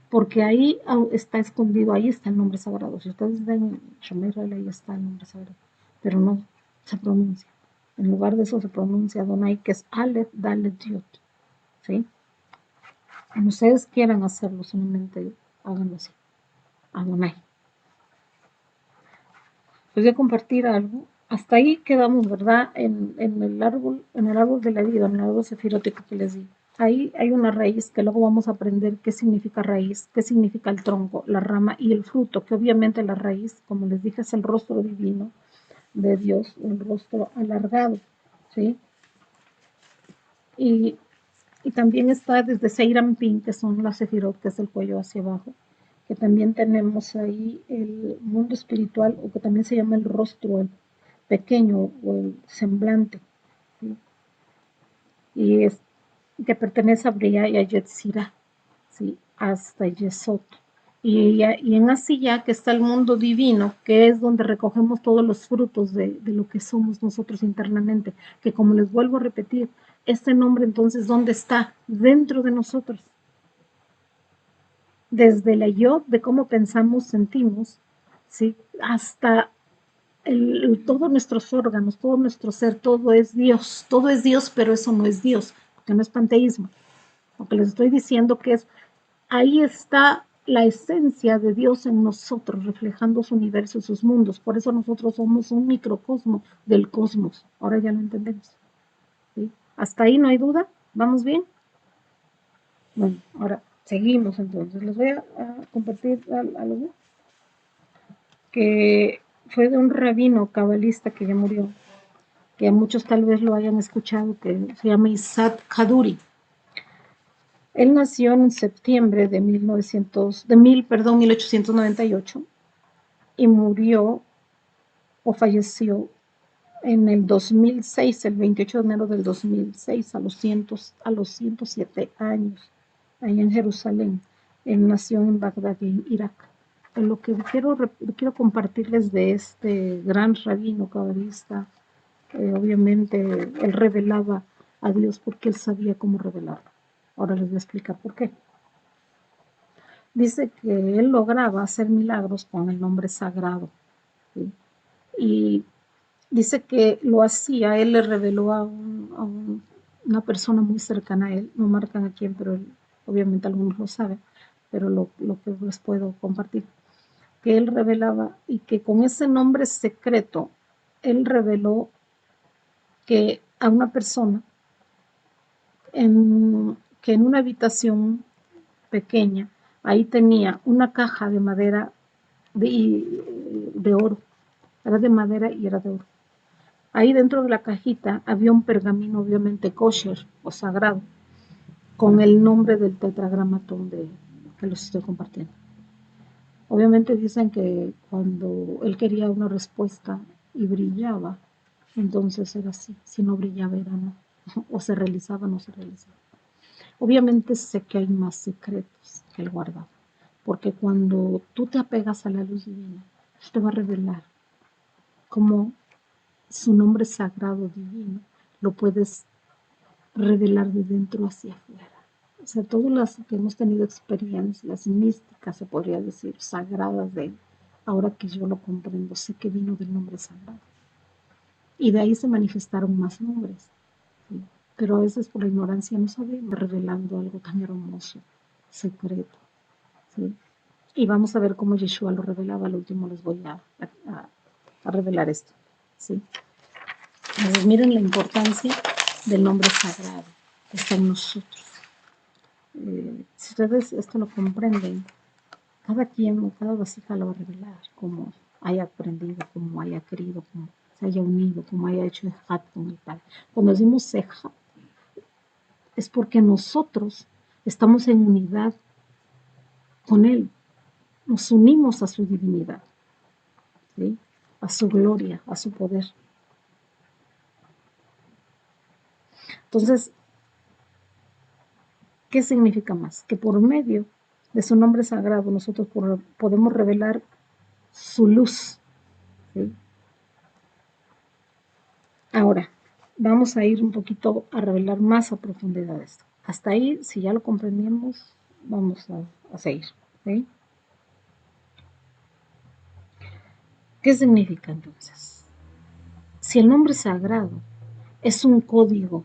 Porque ahí está escondido, ahí está el nombre sagrado. Si ustedes ven Shema Israel, ahí está el nombre sagrado. Pero no se pronuncia. En lugar de eso se pronuncia Adonai, que es Aleph, Dalet, Yod. ¿Sí? Como ustedes quieran hacerlo, solamente háganlo así. Adonai. Les voy a compartir algo. Hasta ahí quedamos, ¿verdad? En el árbol de la vida, en el árbol sefirótico que les di. Ahí hay una raíz que luego vamos a aprender qué significa raíz, qué significa el tronco, la rama y el fruto, que obviamente la raíz, como les dije, es el rostro divino de Dios, el rostro alargado, ¿sí? Y, y también está desde Seirampin, que son las sefirot, que es el cuello hacia abajo, que también tenemos ahí el mundo espiritual, o que también se llama el rostro, el pequeño o el semblante, ¿sí? Y es que pertenece a Bria y a Yetzirah, ¿sí? Hasta Yesod. Y en Asiyah, que está el mundo divino, que es donde recogemos todos los frutos de lo que somos nosotros internamente, que como les vuelvo a repetir, este nombre entonces, ¿dónde está? Dentro de nosotros. Desde la yo, de cómo pensamos, sentimos, ¿sí? Hasta todos nuestros órganos, todo nuestro ser, todo es Dios, pero eso no es Dios, porque no es panteísmo. Lo que les estoy diciendo que es, ahí está la esencia de Dios en nosotros, reflejando su universo y sus mundos. Por eso nosotros somos un microcosmo del cosmos. Ahora ya lo entendemos, ¿sí? Hasta ahí no hay duda. ¿Vamos bien? Bueno, ahora seguimos entonces. Les voy a compartir algo que fue de un rabino cabalista que ya murió, que a muchos tal vez lo hayan escuchado, que se llama Isaac Kaduri. Él nació en septiembre de 1898 y murió o falleció en el 2006, el 28 de enero del 2006, a los 107 años, ahí en Jerusalén. Él nació en Bagdad, en Irak. Lo que quiero compartirles de este gran rabino cabalista, obviamente él revelaba a Dios porque él sabía cómo revelarlo. Ahora les voy a explicar por qué. Dice que él lograba hacer milagros con el nombre sagrado, ¿sí? Y dice que lo hacía, él le reveló a una persona muy cercana a él, no marcan a quién, pero obviamente algunos lo saben, pero lo que les puedo compartir, que él revelaba y que con ese nombre secreto, él reveló que a una persona que en una habitación pequeña, ahí tenía una caja de madera de oro, era de madera y era de oro. Ahí dentro de la cajita había un pergamino obviamente kosher o sagrado con el nombre del tetragramatón que los estoy compartiendo. Obviamente dicen que cuando él quería una respuesta y brillaba, entonces era así, si no brillaba era no, o se realizaba o no se realizaba. Obviamente sé que hay más secretos que él guardaba, porque cuando tú te apegas a la luz divina, te va a revelar cómo su nombre sagrado divino lo puedes revelar de dentro hacia afuera. O sea, todas las que hemos tenido experiencias místicas, se podría decir, sagradas de él, ahora que yo lo comprendo, sé que vino del nombre sagrado. Y de ahí se manifestaron más nombres, ¿sí? Pero a veces por la ignorancia no sabemos, revelando algo tan hermoso, secreto, ¿sí? Y vamos a ver cómo Yeshua lo revelaba. Al último les voy a revelar esto, ¿sí? Entonces, miren la importancia del nombre sagrado que está en nosotros. si ustedes esto lo comprenden, cada quien o cada vasija lo va a revelar como haya aprendido, como haya querido, como se haya unido, como haya hecho ejat con el Padre. Cuando decimos ejat, es porque nosotros estamos en unidad con Él, nos unimos a su divinidad, ¿sí? A su gloria, a su poder. Entonces, ¿qué significa más? Que por medio de su nombre sagrado nosotros podemos revelar su luz, ¿sí? Ahora, vamos a ir un poquito a revelar más a profundidad esto. Hasta ahí, si ya lo comprendimos, vamos a seguir, ¿sí? ¿Qué significa entonces? Si el nombre sagrado es un código,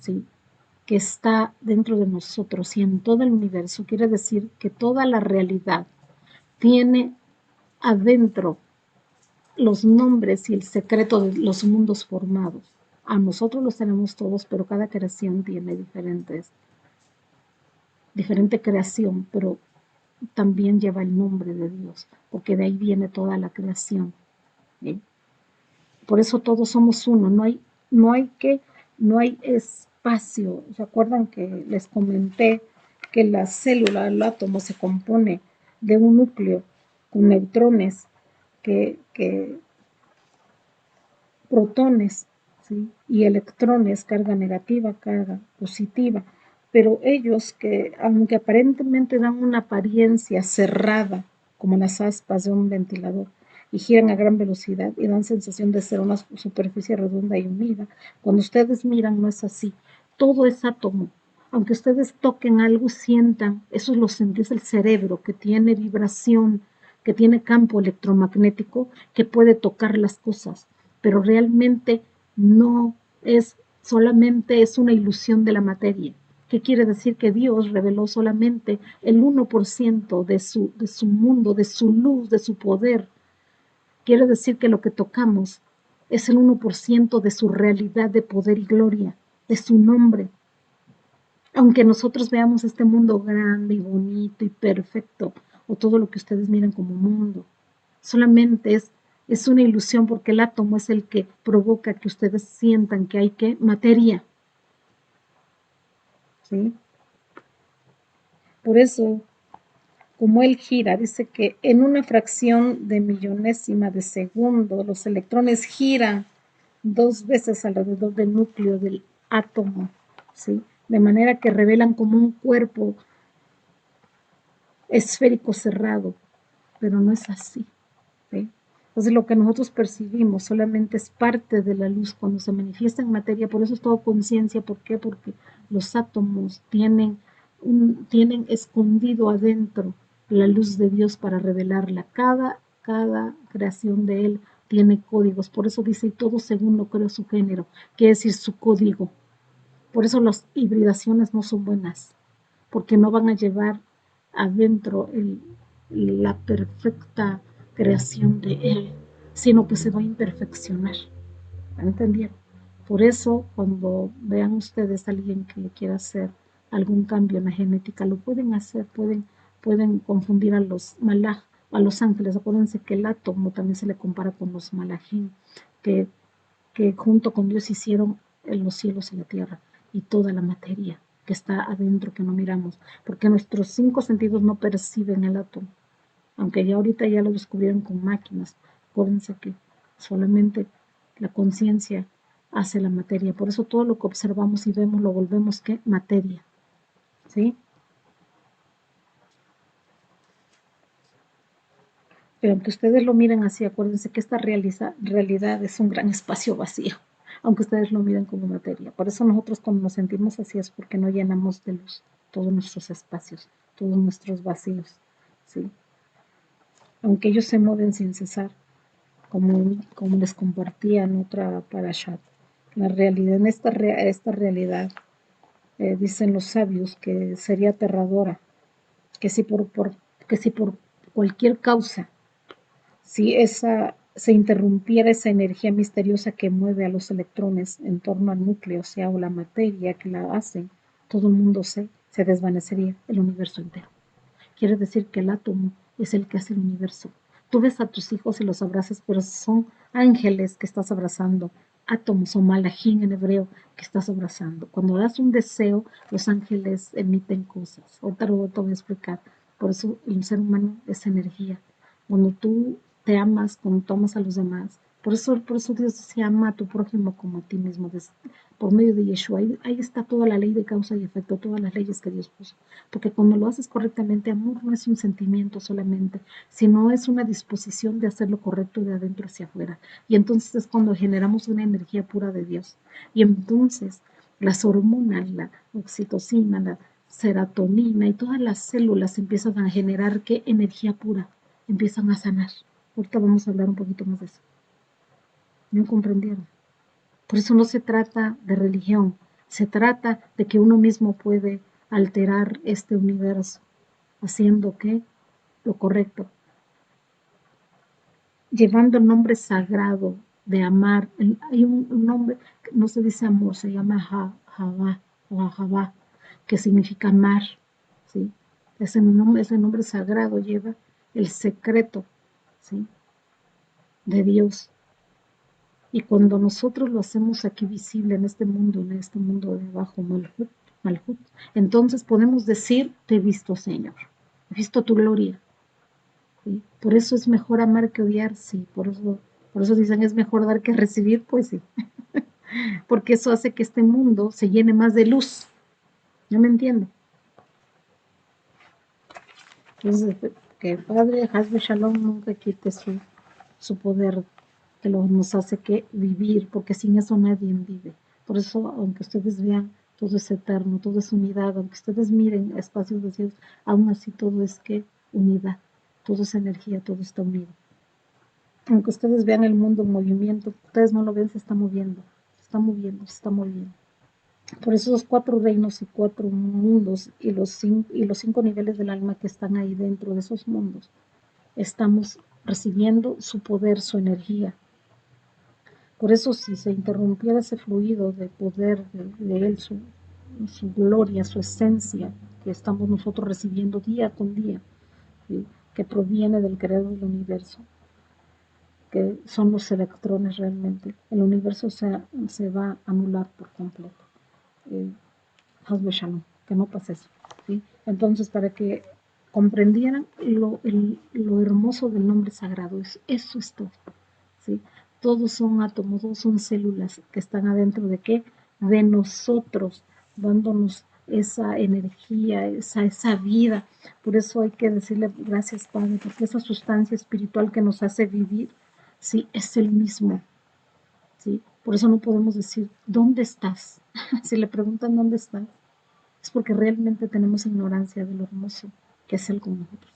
¿sí?, que está dentro de nosotros y en todo el universo, quiere decir que toda la realidad tiene adentro los nombres y el secreto de los mundos formados. A nosotros los tenemos todos, pero cada creación tiene diferente creación, pero también lleva el nombre de Dios, porque de ahí viene toda la creación, ¿sí? Por eso todos somos uno, no hay espacio. ¿Se acuerdan que les comenté que la célula, el átomo, se compone de un núcleo con neutrones, que protones, ¿sí?, y electrones, carga negativa, carga positiva, pero ellos que, aunque aparentemente dan una apariencia cerrada, como las aspas de un ventilador, y giran a gran velocidad y dan sensación de ser una superficie redonda y unida, cuando ustedes miran no es así. Todo es átomo. Aunque ustedes toquen algo, sientan, eso lo sentís el cerebro, que tiene vibración, que tiene campo electromagnético, que puede tocar las cosas, pero realmente no es, solamente es una ilusión de la materia. ¿Qué quiere decir? Que Dios reveló solamente el 1% de su mundo, de su luz, de su poder. Quiere decir que lo que tocamos es el 1% de su realidad de poder y gloria, de su nombre. Aunque nosotros veamos este mundo grande y bonito y perfecto, o todo lo que ustedes miran como mundo, solamente es una ilusión, porque el átomo es el que provoca que ustedes sientan que hay que materia, ¿sí? Por eso, como él gira, dice que en una fracción de millonésima de segundo los electrones giran 2 veces alrededor del núcleo del átomo, ¿sí? De manera que revelan como un cuerpo esférico cerrado, pero no es así, ¿sí? Entonces lo que nosotros percibimos solamente es parte de la luz cuando se manifiesta en materia. Por eso es todo conciencia. ¿Por qué? Porque los átomos tienen escondido adentro la luz de Dios para revelarla. Cada creación de Él tiene códigos. Por eso dice, todo según lo creo su género, quiere decir su código. Por eso las hibridaciones no son buenas, porque no van a llevar adentro la perfecta creación de Él, sino que se va a imperfeccionar. ¿Entendieron? Por eso, cuando vean ustedes a alguien que quiera hacer algún cambio en la genética, lo pueden hacer, pueden confundir a los malaj, a los ángeles. Acuérdense que el átomo también se le compara con los malajim, que, que junto con Dios hicieron los cielos y la tierra y toda la materia que está adentro, que no miramos, porque nuestros 5 sentidos no perciben el átomo, aunque ya ahorita ya lo descubrieron con máquinas. Acuérdense que solamente la conciencia hace la materia, por eso todo lo que observamos y vemos lo volvemos, ¿qué? Materia, ¿sí? Pero aunque ustedes lo miren así, acuérdense que esta realidad es un gran espacio vacío, aunque ustedes lo miren como materia. Por eso nosotros cuando nos sentimos así es porque no llenamos de luz todos nuestros espacios, todos nuestros vacíos, ¿sí? Aunque ellos se mueven sin cesar, como les compartía en otra parashat. La realidad, esta realidad, dicen los sabios que sería aterradora, que que si por cualquier causa, si se interrumpiera esa energía misteriosa que mueve a los electrones en torno al núcleo, o sea, o la materia que la hacen, todo el mundo se desvanecería el universo entero. Quiere decir que el átomo es el que hace el universo. Tú ves a tus hijos y los abrazas, pero son ángeles que estás abrazando, átomos o malajín en hebreo que estás abrazando. Cuando das un deseo, los ángeles emiten cosas. Otra te voy a explicar. Por eso el ser humano es energía. Cuando tú te amas, cuando tú amas a los demás, por eso Dios se ama a tu prójimo como a ti mismo, por medio de Yeshua. Ahí está toda la ley de causa y efecto, todas las leyes que Dios puso. Porque cuando lo haces correctamente, amor no es un sentimiento solamente, sino es una disposición de hacer lo correcto de adentro hacia afuera. Y entonces es cuando generamos una energía pura de Dios. Y entonces las hormonas, la oxitocina, la serotonina y todas las células empiezan a generar ¿qué? Energía pura, empiezan a sanar. Ahorita vamos a hablar un poquito más de eso. ¿No comprendieron? Por eso no se trata de religión, se trata de que uno mismo puede alterar este universo, haciendo ¿qué? Lo correcto, llevando el nombre sagrado de amar. Hay un nombre, no se dice amor, se llama Javá o Ahavá, que significa amar, ¿sí? Ese nombre sagrado lleva el secreto, ¿sí? De Dios. Y cuando nosotros lo hacemos aquí visible en este mundo de abajo, Malhut, entonces podemos decir, te he visto, Señor, he visto tu gloria. ¿Sí? Por eso es mejor amar que odiar, sí, por eso dicen es mejor dar que recibir, pues sí, porque eso hace que este mundo se llene más de luz, ¿no me entiende? Entonces, que el Padre Hasbe Shalom nunca quite su poder, que nos hace que vivir, porque sin eso nadie vive. Por eso, aunque ustedes vean, todo es eterno, todo es unidad, aunque ustedes miren espacios vacíos, aún así todo es que unidad, todo es energía, todo está unido. Aunque ustedes vean el mundo en movimiento, ustedes no lo ven, se está moviendo, se está moviendo, se está moviendo. Por eso los 4 reinos y 4 mundos y los 5 niveles del alma que están ahí dentro de esos mundos, estamos recibiendo su poder, su energía. Por eso si se interrumpiera ese fluido de poder de Él, su gloria, su esencia, que estamos nosotros recibiendo día con día, ¿sí? Que proviene del creador del universo, que son los electrones realmente, el universo se va a anular por completo. Hazbe Shalom, que no pase eso. ¿Sí? Entonces, para que comprendieran lo hermoso del nombre sagrado, eso es todo. ¿Sí? Todos son átomos, todos son células que están adentro de qué? De nosotros, dándonos esa energía, esa vida. Por eso hay que decirle gracias, Padre, porque esa sustancia espiritual que nos hace vivir, sí, es el mismo. ¿Sí? Por eso no podemos decir, ¿dónde estás? Si le preguntan dónde estás, es porque realmente tenemos ignorancia de lo hermoso que es Él con nosotros,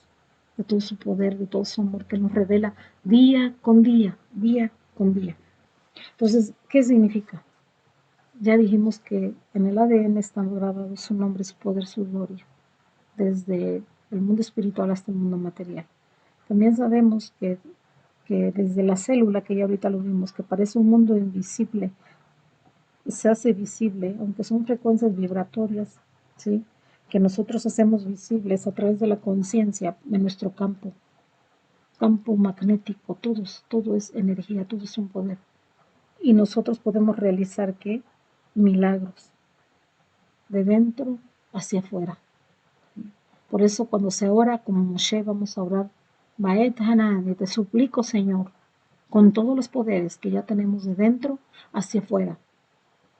de todo su poder, de todo su amor que nos revela día con día, día con día. Entonces, ¿qué significa? Ya dijimos que en el ADN están grabados su nombre, su poder, su gloria, desde el mundo espiritual hasta el mundo material. También sabemos que desde la célula, que ya ahorita lo vimos, que parece un mundo invisible, se hace visible, aunque son frecuencias vibratorias, ¿sí? Que nosotros hacemos visibles a través de la conciencia de nuestro campo magnético, todo es energía, todo es un poder. Y nosotros podemos realizar ¿qué? Milagros, de dentro hacia afuera. Por eso cuando se ora como Moshe, vamos a orar, Baet Hanan, te suplico, Señor, con todos los poderes que ya tenemos de dentro hacia afuera,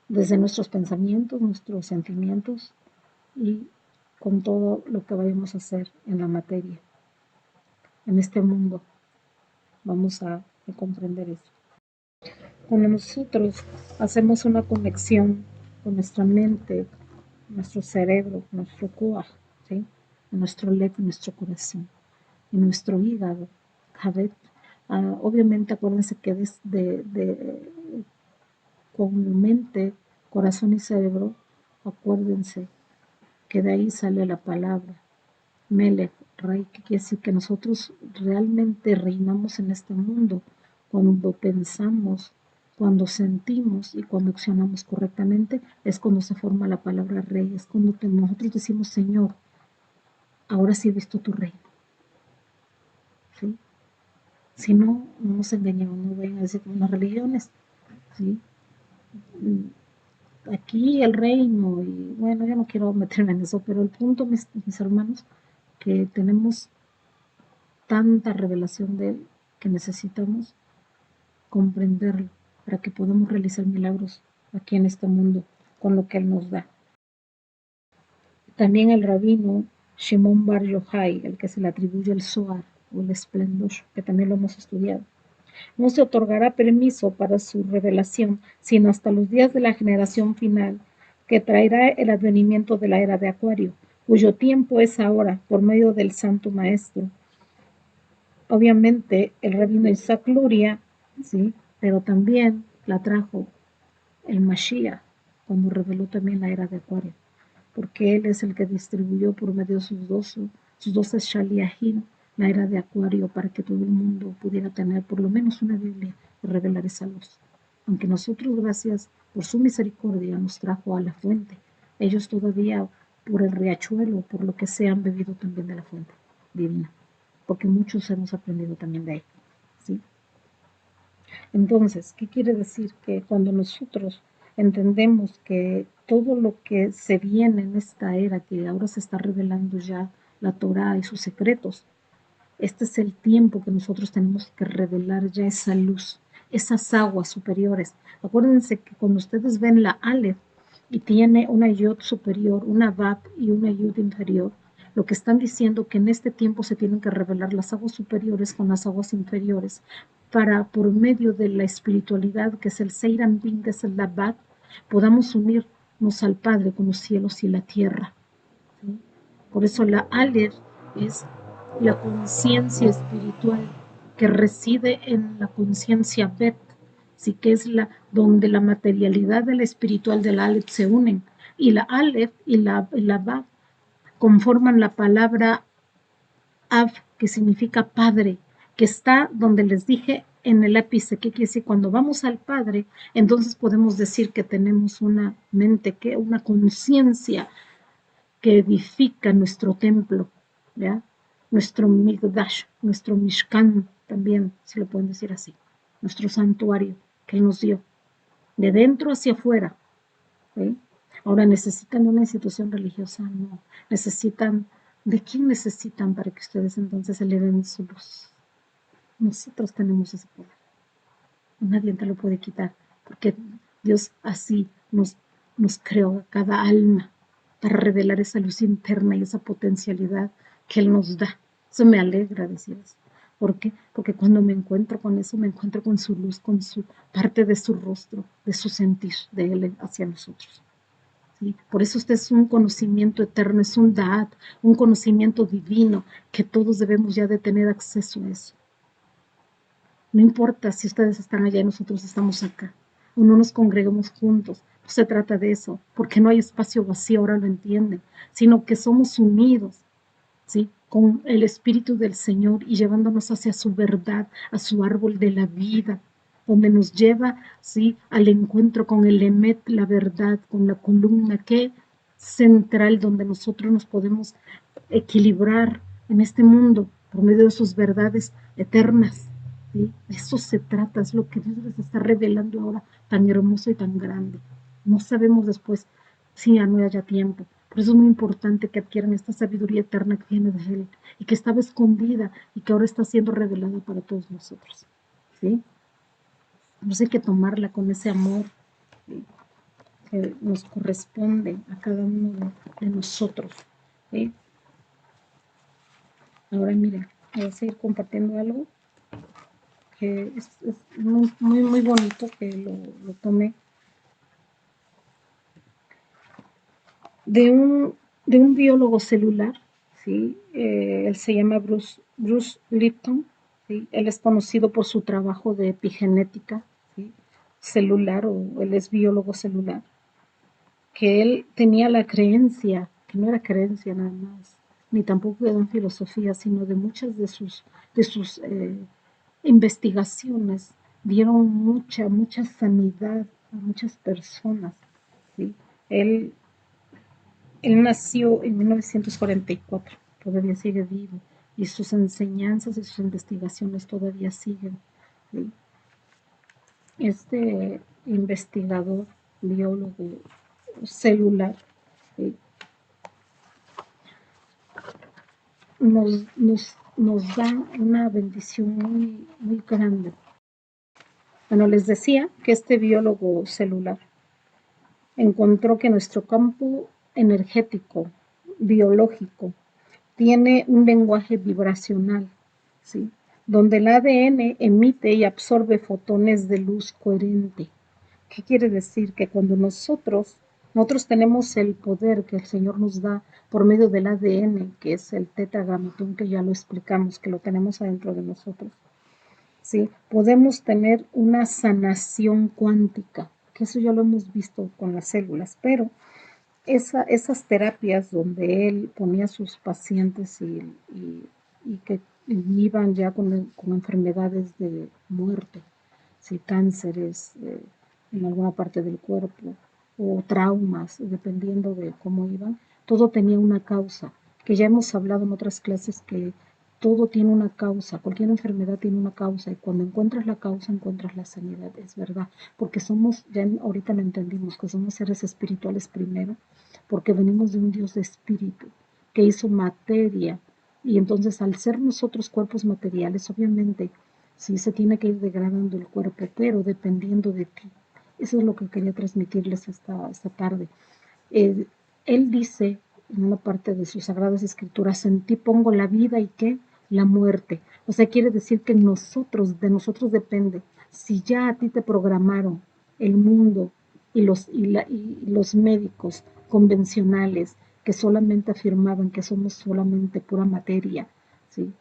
desde nuestros pensamientos, nuestros sentimientos y con todo lo que vayamos a hacer en la materia, en este mundo. Vamos a comprender eso. Cuando nosotros hacemos una conexión con nuestra mente, nuestro cerebro, nuestro cuaj, ¿sí? Nuestro lev, nuestro corazón, y nuestro hígado, Javet, obviamente acuérdense que con mente, corazón y cerebro, acuérdense que de ahí sale la palabra Melech, Rey, que quiere decir que nosotros realmente reinamos en este mundo cuando pensamos Cuando sentimos y cuando accionamos correctamente es cuando se forma la palabra rey, es cuando nosotros decimos, Señor, ahora sí he visto tu reino, ¿sí? Si no, no nos engañamos, no vayan a decir como las religiones, ¿sí? Aquí el reino, y bueno, yo no quiero meterme en eso, pero el punto, mis hermanos, que tenemos tanta revelación de Él que necesitamos comprenderlo para que podamos realizar milagros aquí en este mundo con lo que Él nos da. También el rabino Shimon Bar Yochai, el que se le atribuye el Zohar o el esplendor, que también lo hemos estudiado. No se otorgará permiso para su revelación, sino hasta los días de la generación final, que traerá el advenimiento de la era de Acuario, cuyo tiempo es ahora, por medio del Santo Maestro. Obviamente, el rabino Isaac Luria, ¿sí? Pero también la trajo el Mashiach, cuando reveló también la era de Acuario, porque él es el que distribuyó por medio de sus 12 Shaliahim la era de Acuario para que todo el mundo pudiera tener por lo menos una Biblia y revelar esa luz. Aunque nosotros, gracias por su misericordia, nos trajo a la fuente, ellos todavía por el riachuelo, por lo que sea, han bebido también de la fuente divina, porque muchos hemos aprendido también de ahí, ¿sí? Entonces, ¿qué quiere decir? Que cuando nosotros entendemos que todo lo que se viene en esta era, que ahora se está revelando ya la Torá y sus secretos, este es el tiempo que nosotros tenemos que revelar ya esa luz, esas aguas superiores. Acuérdense que cuando ustedes ven la Aleph y tiene una Yod superior, una Vav y una Yud inferior, lo que están diciendo que en este tiempo se tienen que revelar las aguas superiores con las aguas inferiores para, por medio de la espiritualidad, que es el Seiram Bin, que es el Labat, podamos unirnos al Padre con los cielos y la tierra, ¿sí? Por eso la Aleph es la conciencia espiritual que reside en la conciencia Bet, sí, que es donde la materialidad de la espiritual de la Aleph se unen, y la Aleph y la Vav conforman la palabra Av, que significa Padre, que está donde les dije en el ápice. ¿Qué quiere decir? Cuando vamos al Padre, entonces podemos decir que tenemos una mente, una conciencia que edifica nuestro templo, ¿ya? Nuestro Migdash, nuestro Mishkan también, si lo pueden decir así, nuestro santuario que Él nos dio, de dentro hacia afuera, ¿sí? Ahora, ¿necesitan una institución religiosa? No. Necesitan, ¿de quién necesitan para que ustedes entonces eleven su luz? Nosotros tenemos ese poder. Nadie te lo puede quitar, porque Dios así nos creó a cada alma para revelar esa luz interna y esa potencialidad que Él nos da. Eso me alegra decir eso. ¿Por qué? Porque cuando me encuentro con eso, me encuentro con su luz, con su parte de su rostro, de su sentir de Él hacia nosotros. ¿Sí? Por eso este es un conocimiento eterno, es un Da'at, un conocimiento divino, que todos debemos ya de tener acceso a eso. No importa si ustedes están allá y nosotros estamos acá, o no nos congregamos juntos, no se trata de eso, porque no hay espacio vacío, ahora lo entienden, sino que somos unidos, ¿sí? Con el Espíritu del Señor y llevándonos hacia su verdad, a su árbol de la vida, donde nos lleva, ¿sí?, al encuentro con el Emet, la verdad, con la columna que central, donde nosotros nos podemos equilibrar en este mundo por medio de sus verdades eternas. ¿Sí? Eso se trata, es lo que Dios les está revelando ahora, tan hermoso y tan grande. No sabemos después si ya no haya tiempo. Por eso es muy importante que adquieran esta sabiduría eterna que viene de Él y que estaba escondida y que ahora está siendo revelada para todos nosotros. ¿Sí? Entonces hay que tomarla con ese amor, ¿sí?, que nos corresponde a cada uno de nosotros. ¿Sí? Ahora mira, voy a seguir compartiendo algo que es muy, muy, muy bonito, que lo tomé de un biólogo celular, ¿sí? Él se llama Bruce Lipton, ¿sí? Él es conocido por su trabajo de epigenética, ¿sí?, celular, o él es biólogo celular, que él tenía la creencia, que no era creencia nada más, ni tampoco era filosofía, sino de muchas de sus investigaciones, dieron mucha sanidad a muchas personas, ¿sí? Él, él nació en 1944, todavía sigue vivo, y sus enseñanzas y sus investigaciones todavía siguen, ¿sí? Este investigador, biólogo celular, ¿sí? nos da una bendición muy grande. Bueno, les decía que este biólogo celular encontró que nuestro campo energético, biológico, tiene un lenguaje vibracional, ¿sí? Donde el ADN emite y absorbe fotones de luz coherente. ¿Qué quiere decir? Que cuando nosotros tenemos el poder que el Señor nos da por medio del ADN, que es el tetragramatón, que ya lo explicamos, que lo tenemos adentro de nosotros, ¿sí? Podemos tener una sanación cuántica, que eso ya lo hemos visto con las células, pero esas terapias donde él ponía a sus pacientes y que iban ya con enfermedades de muerte, ¿sí? Cánceres en alguna parte del cuerpo o traumas, dependiendo de cómo iban, todo tenía una causa, que ya hemos hablado en otras clases que todo tiene una causa, cualquier enfermedad tiene una causa y cuando encuentras la causa encuentras la sanidad, es verdad, porque somos, ya ahorita lo entendimos, que somos seres espirituales primero, porque venimos de un Dios de espíritu que hizo materia y entonces al ser nosotros cuerpos materiales, obviamente sí se tiene que ir degradando el cuerpo, pero dependiendo de ti. Eso es lo que quería transmitirles esta tarde. Eh, Él dice en una parte de sus sagradas escrituras, en ti pongo la vida y qué, la muerte. O sea, quiere decir que de nosotros depende. Si ya a ti te programaron el mundo y los médicos convencionales que solamente afirmaban que somos solamente pura materia, ¿sí?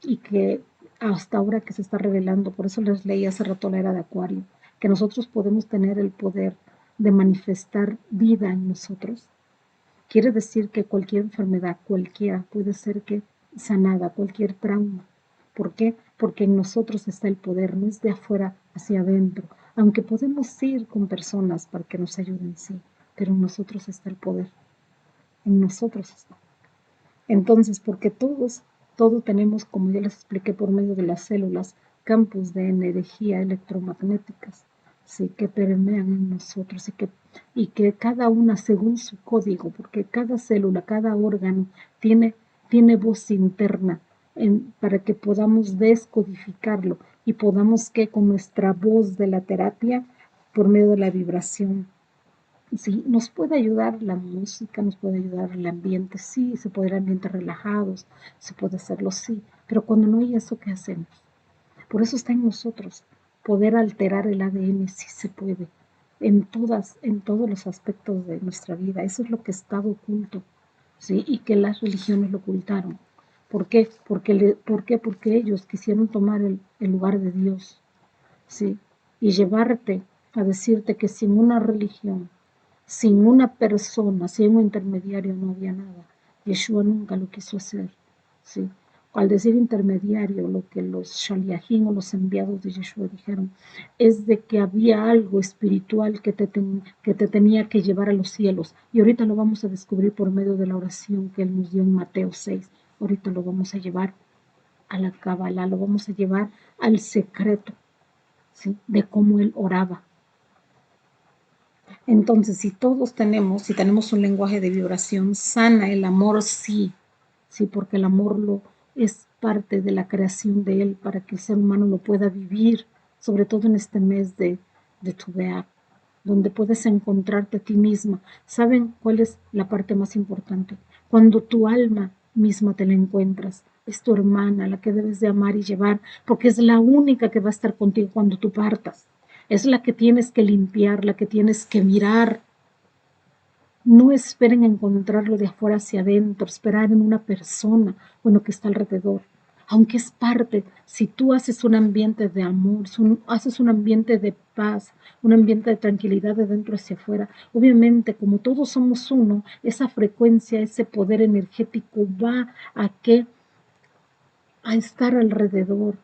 Y que hasta ahora que se está revelando, por eso les leí hace rato la era de Acuario, que nosotros podemos tener el poder de manifestar vida en nosotros. Quiere decir que cualquier enfermedad, cualquiera, puede ser que sanada, cualquier trauma. ¿Por qué? Porque en nosotros está el poder, no es de afuera hacia adentro. Aunque podemos ir con personas para que nos ayuden, sí, pero en nosotros está el poder. En nosotros está. Entonces, porque todo tenemos, como ya les expliqué por medio de las células, campos de energía electromagnéticas, ¿sí? Que permean en nosotros y que cada una según su código, porque cada célula, cada órgano tiene voz interna para que podamos descodificarlo y podamos que con nuestra voz de la terapia, por medio de la vibración, sí, nos puede ayudar la música, nos puede ayudar el ambiente, sí, se puede ir a ambientes relajados, se puede hacerlo, sí, pero cuando no hay eso, ¿qué hacemos? Por eso está en nosotros, poder alterar el ADN, sí se puede, en todos los aspectos de nuestra vida, eso es lo que estaba oculto, ¿sí? Y que las religiones lo ocultaron. ¿Por qué? Porque ellos quisieron tomar el lugar de Dios, ¿sí? Y llevarte a decirte que sin una religión, sin una persona, sin un intermediario no había nada. Yeshua nunca lo quiso hacer, ¿sí? Al decir intermediario, lo que los shaliachim o los enviados de Yeshua dijeron es de que había algo espiritual que te tenía que llevar a los cielos. Y ahorita lo vamos a descubrir por medio de la oración que Él nos dio en Mateo 6. Ahorita lo vamos a llevar a la Kabbalah, lo vamos a llevar al secreto, ¿sí? De cómo Él oraba. Entonces, si tenemos un lenguaje de vibración sana, el amor sí, sí, porque el amor es parte de la creación de él para que el ser humano lo pueda vivir, sobre todo en este mes de Tu Beat, donde puedes encontrarte a ti misma. ¿Saben cuál es la parte más importante? Cuando tu alma misma te la encuentras, es tu hermana la que debes de amar y llevar, porque es la única que va a estar contigo cuando tú partas. Es la que tienes que limpiar, la que tienes que mirar. No esperen encontrarlo de afuera hacia adentro, esperar en una persona o en lo que está alrededor. Aunque es parte, si tú haces un ambiente de amor, haces un ambiente de paz, un ambiente de tranquilidad de dentro hacia afuera, obviamente como todos somos uno, esa frecuencia, ese poder energético va a estar alrededor,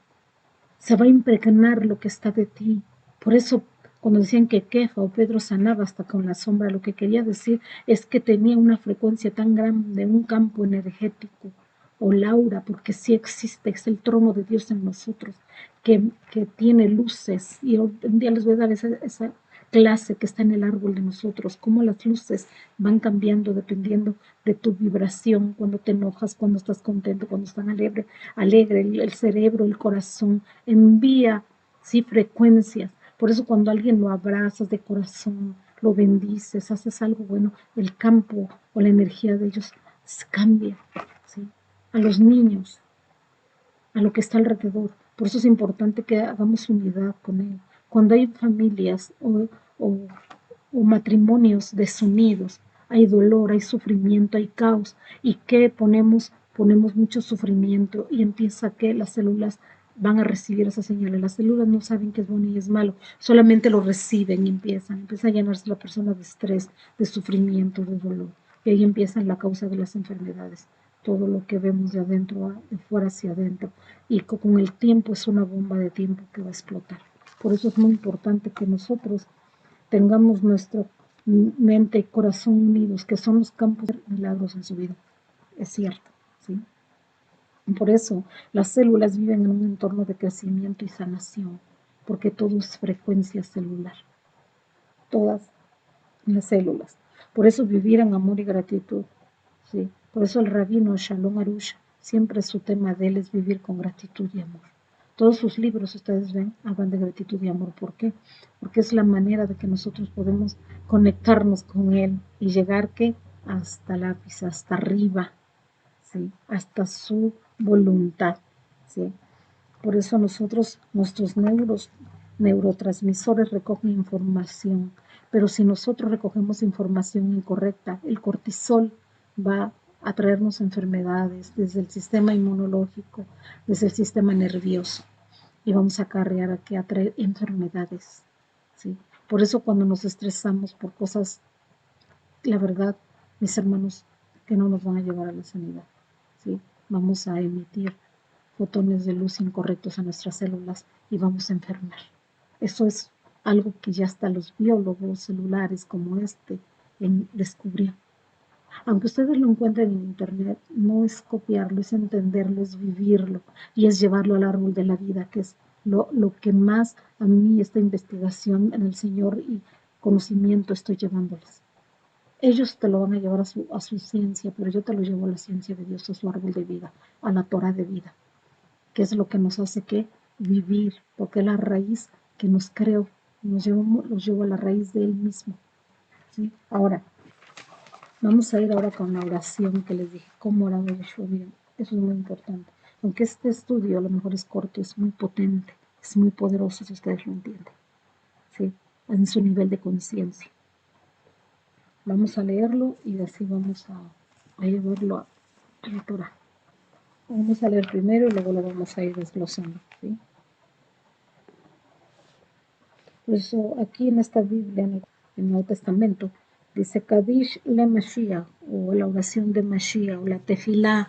se va a impregnar lo que está de ti. Por eso, cuando decían que Kefa o Pedro sanaba hasta con la sombra, lo que quería decir es que tenía una frecuencia tan grande, un campo energético, o Laura, porque sí existe, es el trono de Dios en nosotros, que tiene luces. Y un día les voy a dar esa clase que está en el árbol de nosotros, cómo las luces van cambiando dependiendo de tu vibración, cuando te enojas, cuando estás contento, cuando estás alegre el cerebro, el corazón, envía, sí, frecuencias. Por eso cuando alguien lo abrazas de corazón, lo bendices, haces algo bueno, el campo o la energía de ellos cambia, ¿sí? A los niños, a lo que está alrededor. Por eso es importante que hagamos unidad con él. Cuando hay familias o, o matrimonios desunidos, hay dolor, hay sufrimiento, hay caos. ¿Y qué ponemos? Ponemos mucho sufrimiento y empieza que las células van a recibir esas señales. Las células no saben qué es bueno y es malo, solamente lo reciben y empieza a llenarse la persona de estrés, de sufrimiento, de dolor. Y ahí empieza la causa de las enfermedades. Todo lo que vemos de adentro, de fuera hacia adentro. Y con el tiempo es una bomba de tiempo que va a explotar. Por eso es muy importante que nosotros tengamos nuestra mente y corazón unidos, que son los campos de milagros en su vida. Es cierto, ¿sí? Por eso las células viven en un entorno de crecimiento y sanación, porque todo es frecuencia celular, todas las células. Por eso vivir en amor y gratitud, ¿sí? Por eso el rabino Shalom Arush, siempre su tema de él es vivir con gratitud y amor. Todos sus libros, ustedes ven, hablan de gratitud y amor. ¿Por qué? Porque es la manera de que nosotros podemos conectarnos con él y llegar ¿qué? Hasta el ápice, hasta arriba, ¿sí? Hasta su voluntad, ¿sí? Por eso nosotros, nuestros neurotransmisores recogen información, pero si nosotros recogemos información incorrecta, el cortisol va a traernos enfermedades desde el sistema inmunológico, desde el sistema nervioso, y vamos a acarrear aquí a traer enfermedades, ¿sí? Por eso cuando nos estresamos por cosas, la verdad, mis hermanos, que no nos van a llevar a la sanidad, ¿sí? Vamos a emitir fotones de luz incorrectos a nuestras células y vamos a enfermar. Eso es algo que ya hasta los biólogos celulares como descubrieron. Aunque ustedes lo encuentren en internet, no es copiarlo, es entenderlo, es vivirlo y es llevarlo al árbol de la vida, que es lo que más a mí esta investigación en el Señor y conocimiento estoy llevándoles. Ellos te lo van a llevar a su ciencia, pero yo te lo llevo a la ciencia de Dios, a su árbol de vida, a la Torah de vida, que es lo que nos hace que vivir, porque es la raíz que nos creó, los llevó a la raíz de Él mismo, ¿sí? Ahora, vamos a ir ahora con la oración que les dije, cómo oraba Yeshua. Miren, eso es muy importante. Aunque este estudio a lo mejor es corto, es muy potente, es muy poderoso si ustedes lo entienden, ¿sí? En su nivel de conciencia. Vamos a leerlo y así vamos a llevarlo a la Torah. Vamos a leer primero y luego lo vamos a ir desglosando, ¿sí? Por eso aquí en esta Biblia, en el Nuevo Testamento, dice Kadish le Mashiach, o la oración de Mashiach, o la tefilá,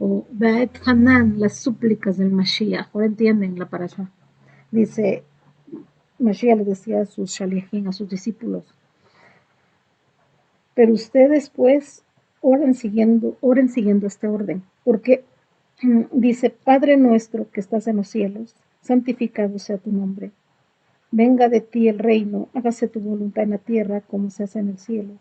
o Baet Hanan, las súplicas del Mashiach. Ahora entienden la parasha. Dice, Mashiach le decía a sus shaliachim, a sus discípulos, pero ustedes pues oren siguiendo este orden, porque dice, Padre nuestro que estás en los cielos, santificado sea tu nombre. Venga de ti el reino, hágase tu voluntad en la tierra como se hace en el cielo.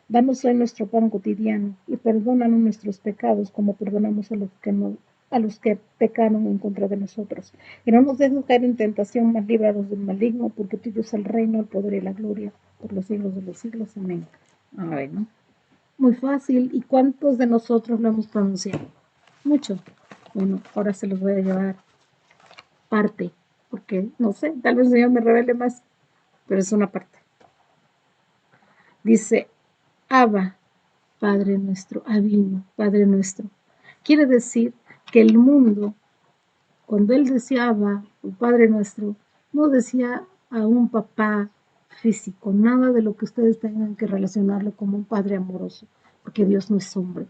Danos hoy nuestro pan cotidiano y perdónanos nuestros pecados como perdonamos a los que pecaron en contra de nosotros. Y no nos dejes caer en tentación, mas líbranos del maligno, porque tuyo es el reino, el poder y la gloria por los siglos de los siglos. Amén. Ay, ¿no? Muy fácil. ¿Y cuántos de nosotros lo hemos pronunciado? Muchos. Bueno, ahora se los voy a llevar parte, porque no sé, tal vez el Señor me revele más, pero es una parte. Dice, Abba, Padre nuestro, Abino, Padre nuestro. Quiere decir que el mundo, cuando él decía Abba, o Padre nuestro, no decía a un papá físico, nada de lo que ustedes tengan que relacionarlo como un padre amoroso, porque Dios no es hombre,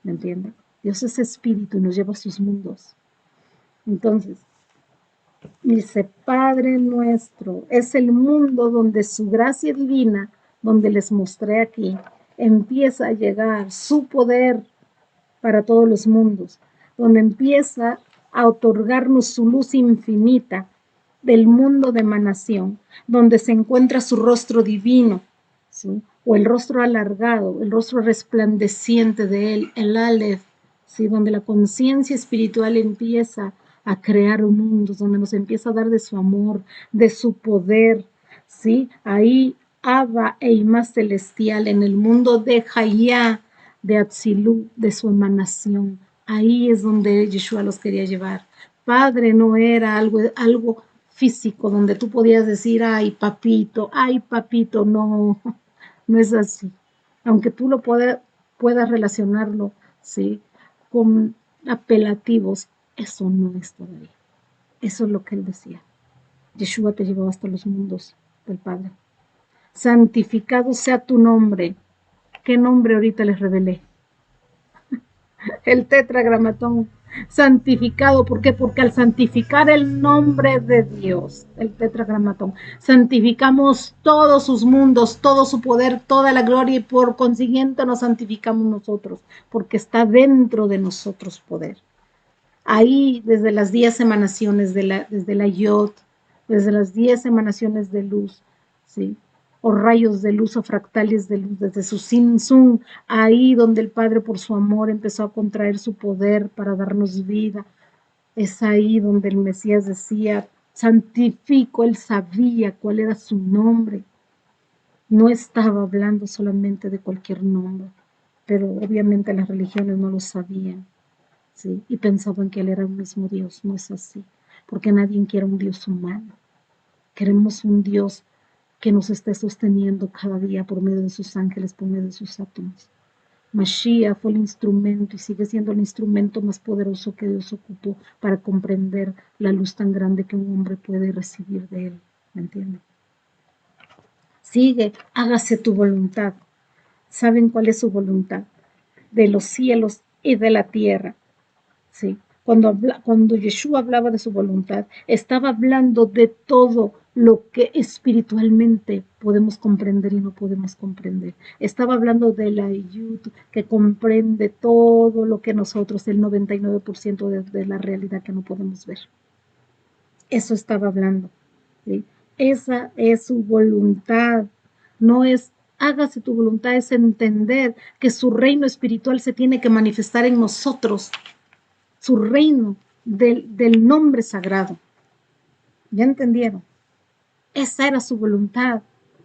¿me entienden? Dios es espíritu y nos lleva a sus mundos. Entonces, Dice, Padre nuestro, es el mundo donde su gracia divina, donde les mostré aquí, empieza a llegar su poder para todos los mundos, donde empieza a otorgarnos su luz infinita del mundo de emanación, donde se encuentra su rostro divino, ¿sí? O el rostro alargado, el rostro resplandeciente de él, el Aleph, ¿sí? Donde la conciencia espiritual empieza a crear mundos, donde nos empieza a dar de su amor, de su poder, ¿sí? Ahí Abba e más celestial, en el mundo de Hayá, de Atzilú, de su emanación. Ahí es donde Yeshua los quería llevar. Padre no era algo físico donde tú podías decir, ay papito, no, no es así. Aunque tú lo puedas relacionarlo, ¿sí? Con apelativos, eso no es todavía. Eso es lo que él decía. Yeshua te llevó hasta los mundos del Padre. Santificado sea tu nombre. ¿Qué nombre ahorita les revelé? El tetragramatón santificado. ¿Por qué? Porque al santificar el nombre de Dios, el tetragramatón, santificamos todos sus mundos, todo su poder, toda la gloria, y por consiguiente nos santificamos nosotros, porque está dentro de nosotros poder. Ahí, desde las 10 emanaciones, desde la Yod, desde las 10 emanaciones de luz, ¿sí? O rayos de luz o fractales de luz, desde su Sin Sun, ahí donde el Padre por su amor empezó a contraer su poder para darnos vida. Es ahí donde el Mesías decía, santifico, él sabía cuál era su nombre. No estaba hablando solamente de cualquier nombre, pero obviamente las religiones no lo sabían. ¿Sí? Y pensaban que él era el mismo Dios. No es así, porque nadie quiere un Dios humano. Queremos un Dios que nos esté sosteniendo cada día por medio de sus ángeles, por medio de sus átomos. Mashiach fue el instrumento y sigue siendo el instrumento más poderoso que Dios ocupó para comprender la luz tan grande que un hombre puede recibir de él. ¿Me entienden? Sigue, hágase tu voluntad. ¿Saben cuál es su voluntad? De los cielos y de la tierra. ¿Sí? Cuando Yeshua hablaba de su voluntad, estaba hablando de todo lo que espiritualmente podemos comprender y no podemos comprender. Estaba hablando de la Yud, que comprende todo lo que nosotros, el 99% de la realidad que no podemos ver. Eso estaba hablando. ¿Sí? Esa es su voluntad. No es hágase tu voluntad, es entender que su reino espiritual se tiene que manifestar en nosotros. Su reino del nombre sagrado. ¿Ya entendieron? Esa era su voluntad,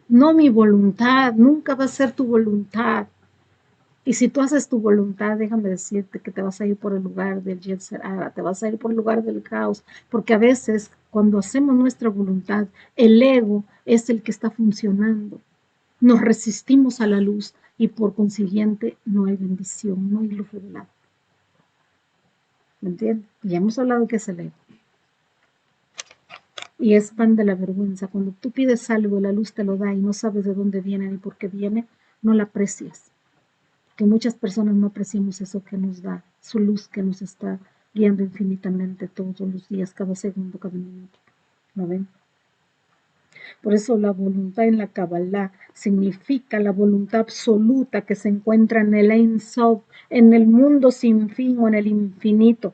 no mi voluntad, nunca va a ser tu voluntad. Y si tú haces tu voluntad, déjame decirte que te vas a ir por el lugar del Yetzer Hara, te vas a ir por el lugar del caos, porque a veces cuando hacemos nuestra voluntad, el ego es el que está funcionando. Nos resistimos a la luz y por consiguiente no hay bendición, no hay luz revelada. ¿Me entiendes? Ya hemos hablado que es el ego. Y es pan de la vergüenza. Cuando tú pides algo, la luz te lo da y no sabes de dónde viene ni por qué viene, no la aprecias. Que muchas personas no apreciamos eso que nos da, su luz que nos está guiando infinitamente todos los días, cada segundo, cada minuto. ¿Lo ven? Por eso la voluntad en la Kabbalah significa la voluntad absoluta que se encuentra en el Ein Sof, en el mundo sin fin o en el infinito,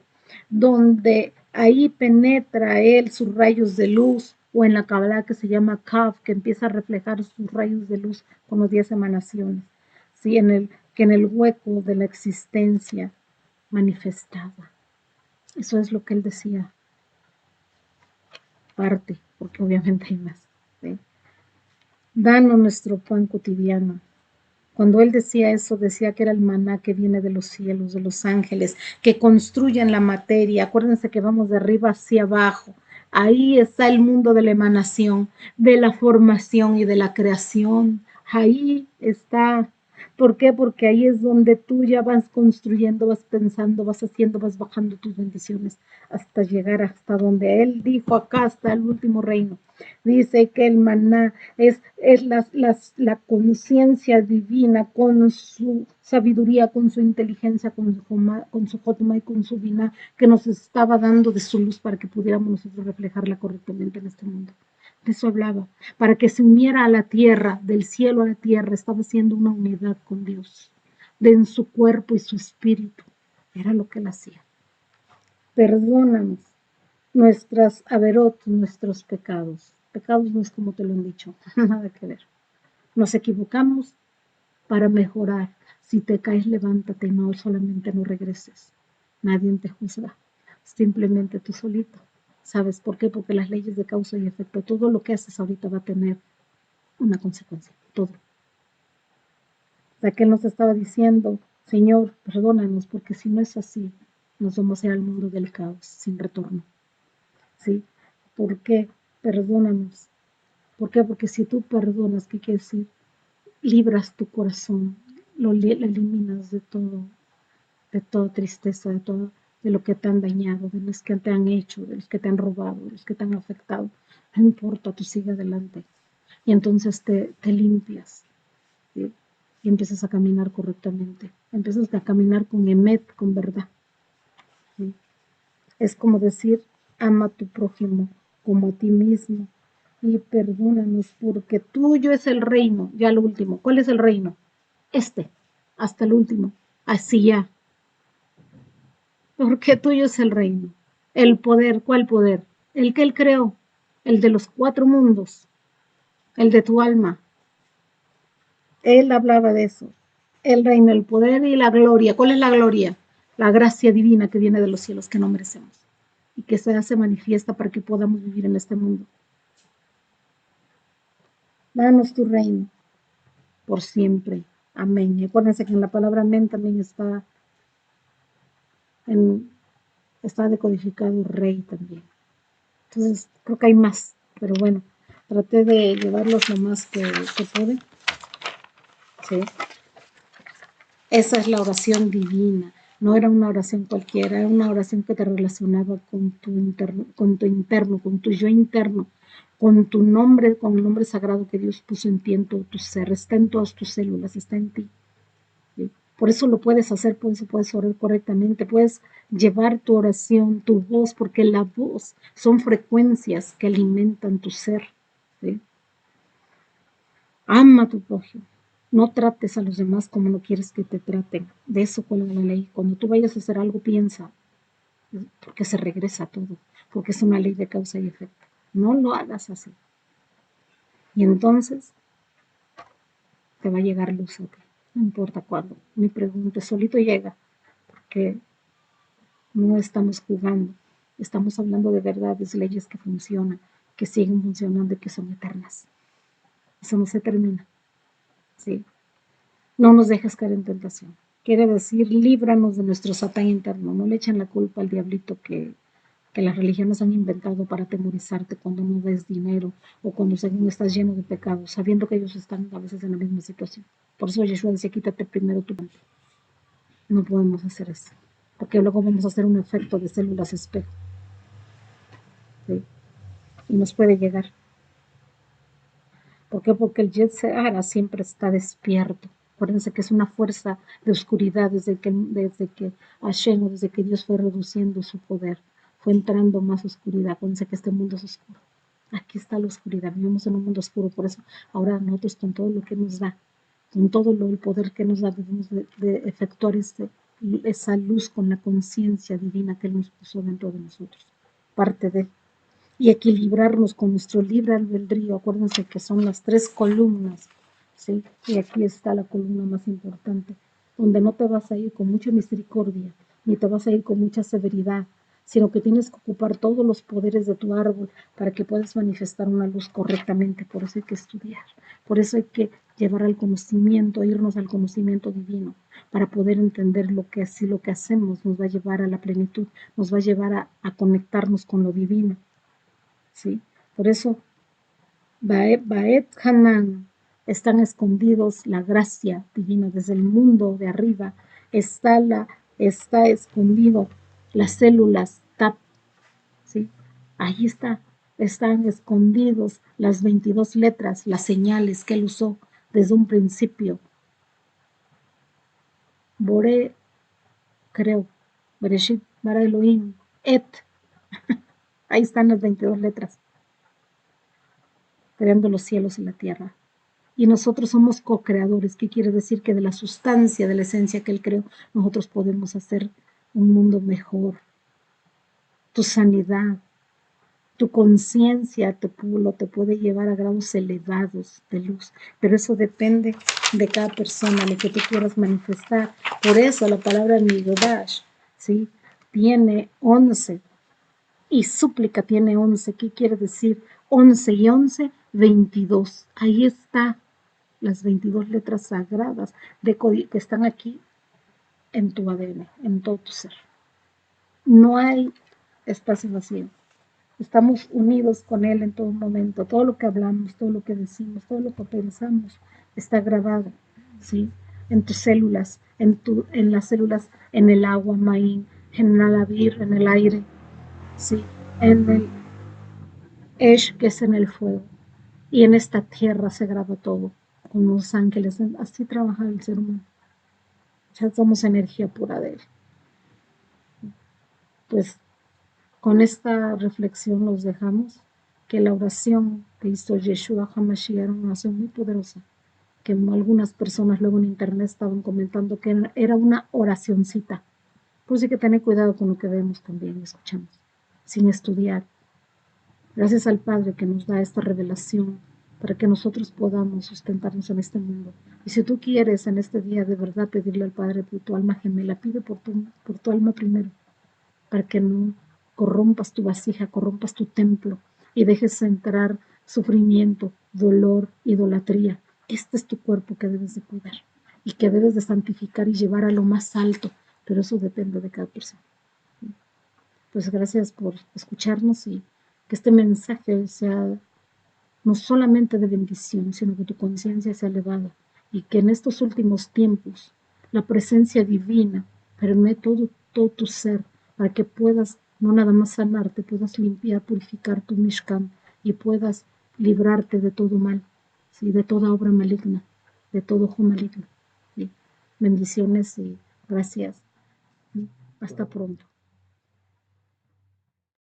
donde ahí penetra él sus rayos de luz, o en la Kabbalah que se llama Kaf, que empieza a reflejar sus rayos de luz con las 10 emanaciones, ¿sí? Que en el hueco de la existencia manifestada. Eso es lo que él decía. Parte, porque obviamente hay más. ¿Sí? Danos nuestro pan cotidiano. Cuando él decía eso, decía que era el maná que viene de los cielos, de los ángeles, que construyen la materia. Acuérdense que vamos de arriba hacia abajo. Ahí está el mundo de la emanación, de la formación y de la creación. Ahí está ¿Por qué? Porque ahí es donde tú ya vas construyendo, vas pensando, vas haciendo, vas bajando tus bendiciones hasta llegar hasta donde Él dijo, acá hasta el último reino. Dice que el maná es la conciencia divina con su sabiduría, con su inteligencia, con su Jotma y con su Binah, que nos estaba dando de su luz para que pudiéramos nosotros reflejarla correctamente en este mundo. De eso hablaba, para que se uniera a la tierra, del cielo a la tierra, estaba haciendo una unidad con Dios, de en su cuerpo y su espíritu. Era lo que Él hacía. Perdónanos nuestras averot, nuestros pecados. Pecados no es como te lo han dicho, nada que ver. Nos equivocamos para mejorar. Si te caes, levántate y no solamente no regreses. Nadie te juzga, simplemente tú solito. ¿Sabes por qué? Porque las leyes de causa y efecto, todo lo que haces ahorita va a tener una consecuencia, todo. O sea, que Él nos estaba diciendo, Señor, perdónanos, porque si no es así, nos vamos a ir al mundo del caos, sin retorno. ¿Sí? ¿Por qué? Perdónanos. ¿Por qué? Porque si tú perdonas, ¿qué quiere decir? Libras tu corazón, lo eliminas de toda tristeza, de lo que te han dañado, de los que te han hecho, de los que te han robado, de los que te han afectado. No importa, tú sigue adelante. Y entonces te limpias, ¿sí? Y empiezas a caminar correctamente. Empiezas a caminar con emet, con verdad. ¿Sí? Es como decir, ama a tu prójimo como a ti mismo y perdónanos porque tuyo es el reino. Ya lo último, ¿cuál es el reino? Este, hasta el último. Así ya. Porque tuyo es el reino. El poder, ¿cuál poder? El que Él creó, el de los 4 mundos, el de tu alma. Él hablaba de eso. El reino, el poder y la gloria. ¿Cuál es la gloria? La gracia divina que viene de los cielos que no merecemos y que se hace manifiesta para que podamos vivir en este mundo. Danos tu reino por siempre. Amén. Y acuérdense que en la palabra amén también está decodificado rey también. Entonces, creo que hay más, pero bueno, traté de llevarlos lo más que pude. ¿Sí? Esa es la oración divina. No era una oración cualquiera, era una oración que te relacionaba con tu interno, con tu yo interno, con tu nombre, con el nombre sagrado que Dios puso en ti, en todo tu ser, está en todas tus células, está en ti. ¿Sí? Por eso lo puedes hacer, por eso puedes orar correctamente, puedes llevar tu oración, tu voz, porque la voz son frecuencias que alimentan tu ser. ¿Sí? Ama a tu prójimo. No trates a los demás como no quieres que te traten. De eso cuelga la ley. Cuando tú vayas a hacer algo, piensa, porque se regresa todo, porque es una ley de causa y efecto. No lo hagas así. Y entonces te va a llegar luz a ti. No importa cuándo. Ni preguntes, solito llega, porque no estamos jugando. Estamos hablando de verdades, leyes que funcionan, que siguen funcionando y que son eternas. Eso no se termina. ¿Sí? No nos dejes caer en tentación. Quiere decir, líbranos de nuestro Satán interno. No le echen la culpa al diablito que las religiones han inventado para atemorizarte cuando no des dinero o cuando según estás lleno de pecados, sabiendo que ellos están a veces en la misma situación. Por eso Yeshua decía, quítate primero tu mente. No podemos hacer eso, porque luego vamos a hacer un efecto de células espejo. ¿Sí? Y nos puede llegar. ¿Por qué? Porque el Jet Sahara siempre está despierto. Acuérdense que es una fuerza de oscuridad desde que Hashem, desde que Dios fue reduciendo su poder, fue entrando más oscuridad. Acuérdense que este mundo es oscuro. Aquí está la oscuridad, vivimos en un mundo oscuro, por eso ahora nosotros con todo lo que nos da, con todo el poder que nos da, debemos de efectuar esa luz con la conciencia divina que Él nos puso dentro de nosotros, parte de y equilibrarnos con nuestro libre albedrío. Acuérdense que son las 3 columnas, ¿sí? Y aquí está la columna más importante, donde no te vas a ir con mucha misericordia, ni te vas a ir con mucha severidad, sino que tienes que ocupar todos los poderes de tu árbol para que puedas manifestar una luz correctamente. Por eso hay que estudiar, por eso hay que llevar al conocimiento, irnos al conocimiento divino, para poder entender lo que hacemos nos va a llevar a la plenitud, nos va a llevar a conectarnos con lo divino. ¿Sí? Por eso, Baet Hanan, están escondidos la gracia divina desde el mundo de arriba, está escondido las células TAP, ¿sí? Ahí están escondidos las 22 letras, las señales que él usó desde un principio. Boré, creo, Bereshit, Bara Elohim, Et, ahí están las 22 letras, creando los cielos y la tierra. Y nosotros somos co-creadores, ¿qué quiere decir? Que de la sustancia, de la esencia que él creó, nosotros podemos hacer un mundo mejor. Tu sanidad, tu conciencia te puede llevar a grados elevados de luz, pero eso depende de cada persona, lo que tú quieras manifestar. Por eso la palabra Migodash, ¿sí? Tiene 11 y súplica tiene 11. ¿Qué quiere decir? 11 y 11, 22. Ahí está las 22 letras sagradas que están aquí en tu ADN, en todo tu ser. No hay espacio vacío. Estamos unidos con Él en todo momento. Todo lo que hablamos, todo lo que decimos, todo lo que pensamos está grabado, ¿sí? En tus células, en las células, en el agua, maín, en el avir, en el aire, ¿sí? En el Esh, que es en el fuego. Y en esta tierra se graba todo, con los ángeles. Así trabaja el ser humano. Ya somos energía pura de Él. Pues con esta reflexión los dejamos, que la oración que hizo Yeshua HaMashiach era una oración muy poderosa, que algunas personas luego en internet estaban comentando que era una oracioncita. Por eso hay que tener cuidado con lo que vemos también, escuchamos, sin estudiar. Gracias al Padre que nos da esta revelación para que nosotros podamos sustentarnos en este mundo. Y si tú quieres en este día de verdad pedirle al Padre por tu alma gemela, pide por tu alma primero, para que no corrompas tu vasija, corrompas tu templo y dejes entrar sufrimiento, dolor, idolatría. Este es tu cuerpo que debes de cuidar y que debes de santificar y llevar a lo más alto, pero eso depende de cada persona. Pues gracias por escucharnos y que este mensaje sea no solamente de bendición, sino que tu conciencia sea elevada y que en estos últimos tiempos la presencia divina permee todo tu ser para que puedas no nada más sanarte, puedas limpiar, purificar tu Mishkan y puedas librarte de todo mal, ¿sí? De toda obra maligna, de todo ojo maligno. ¿Sí? Bendiciones y gracias. ¿Sí? Hasta pronto.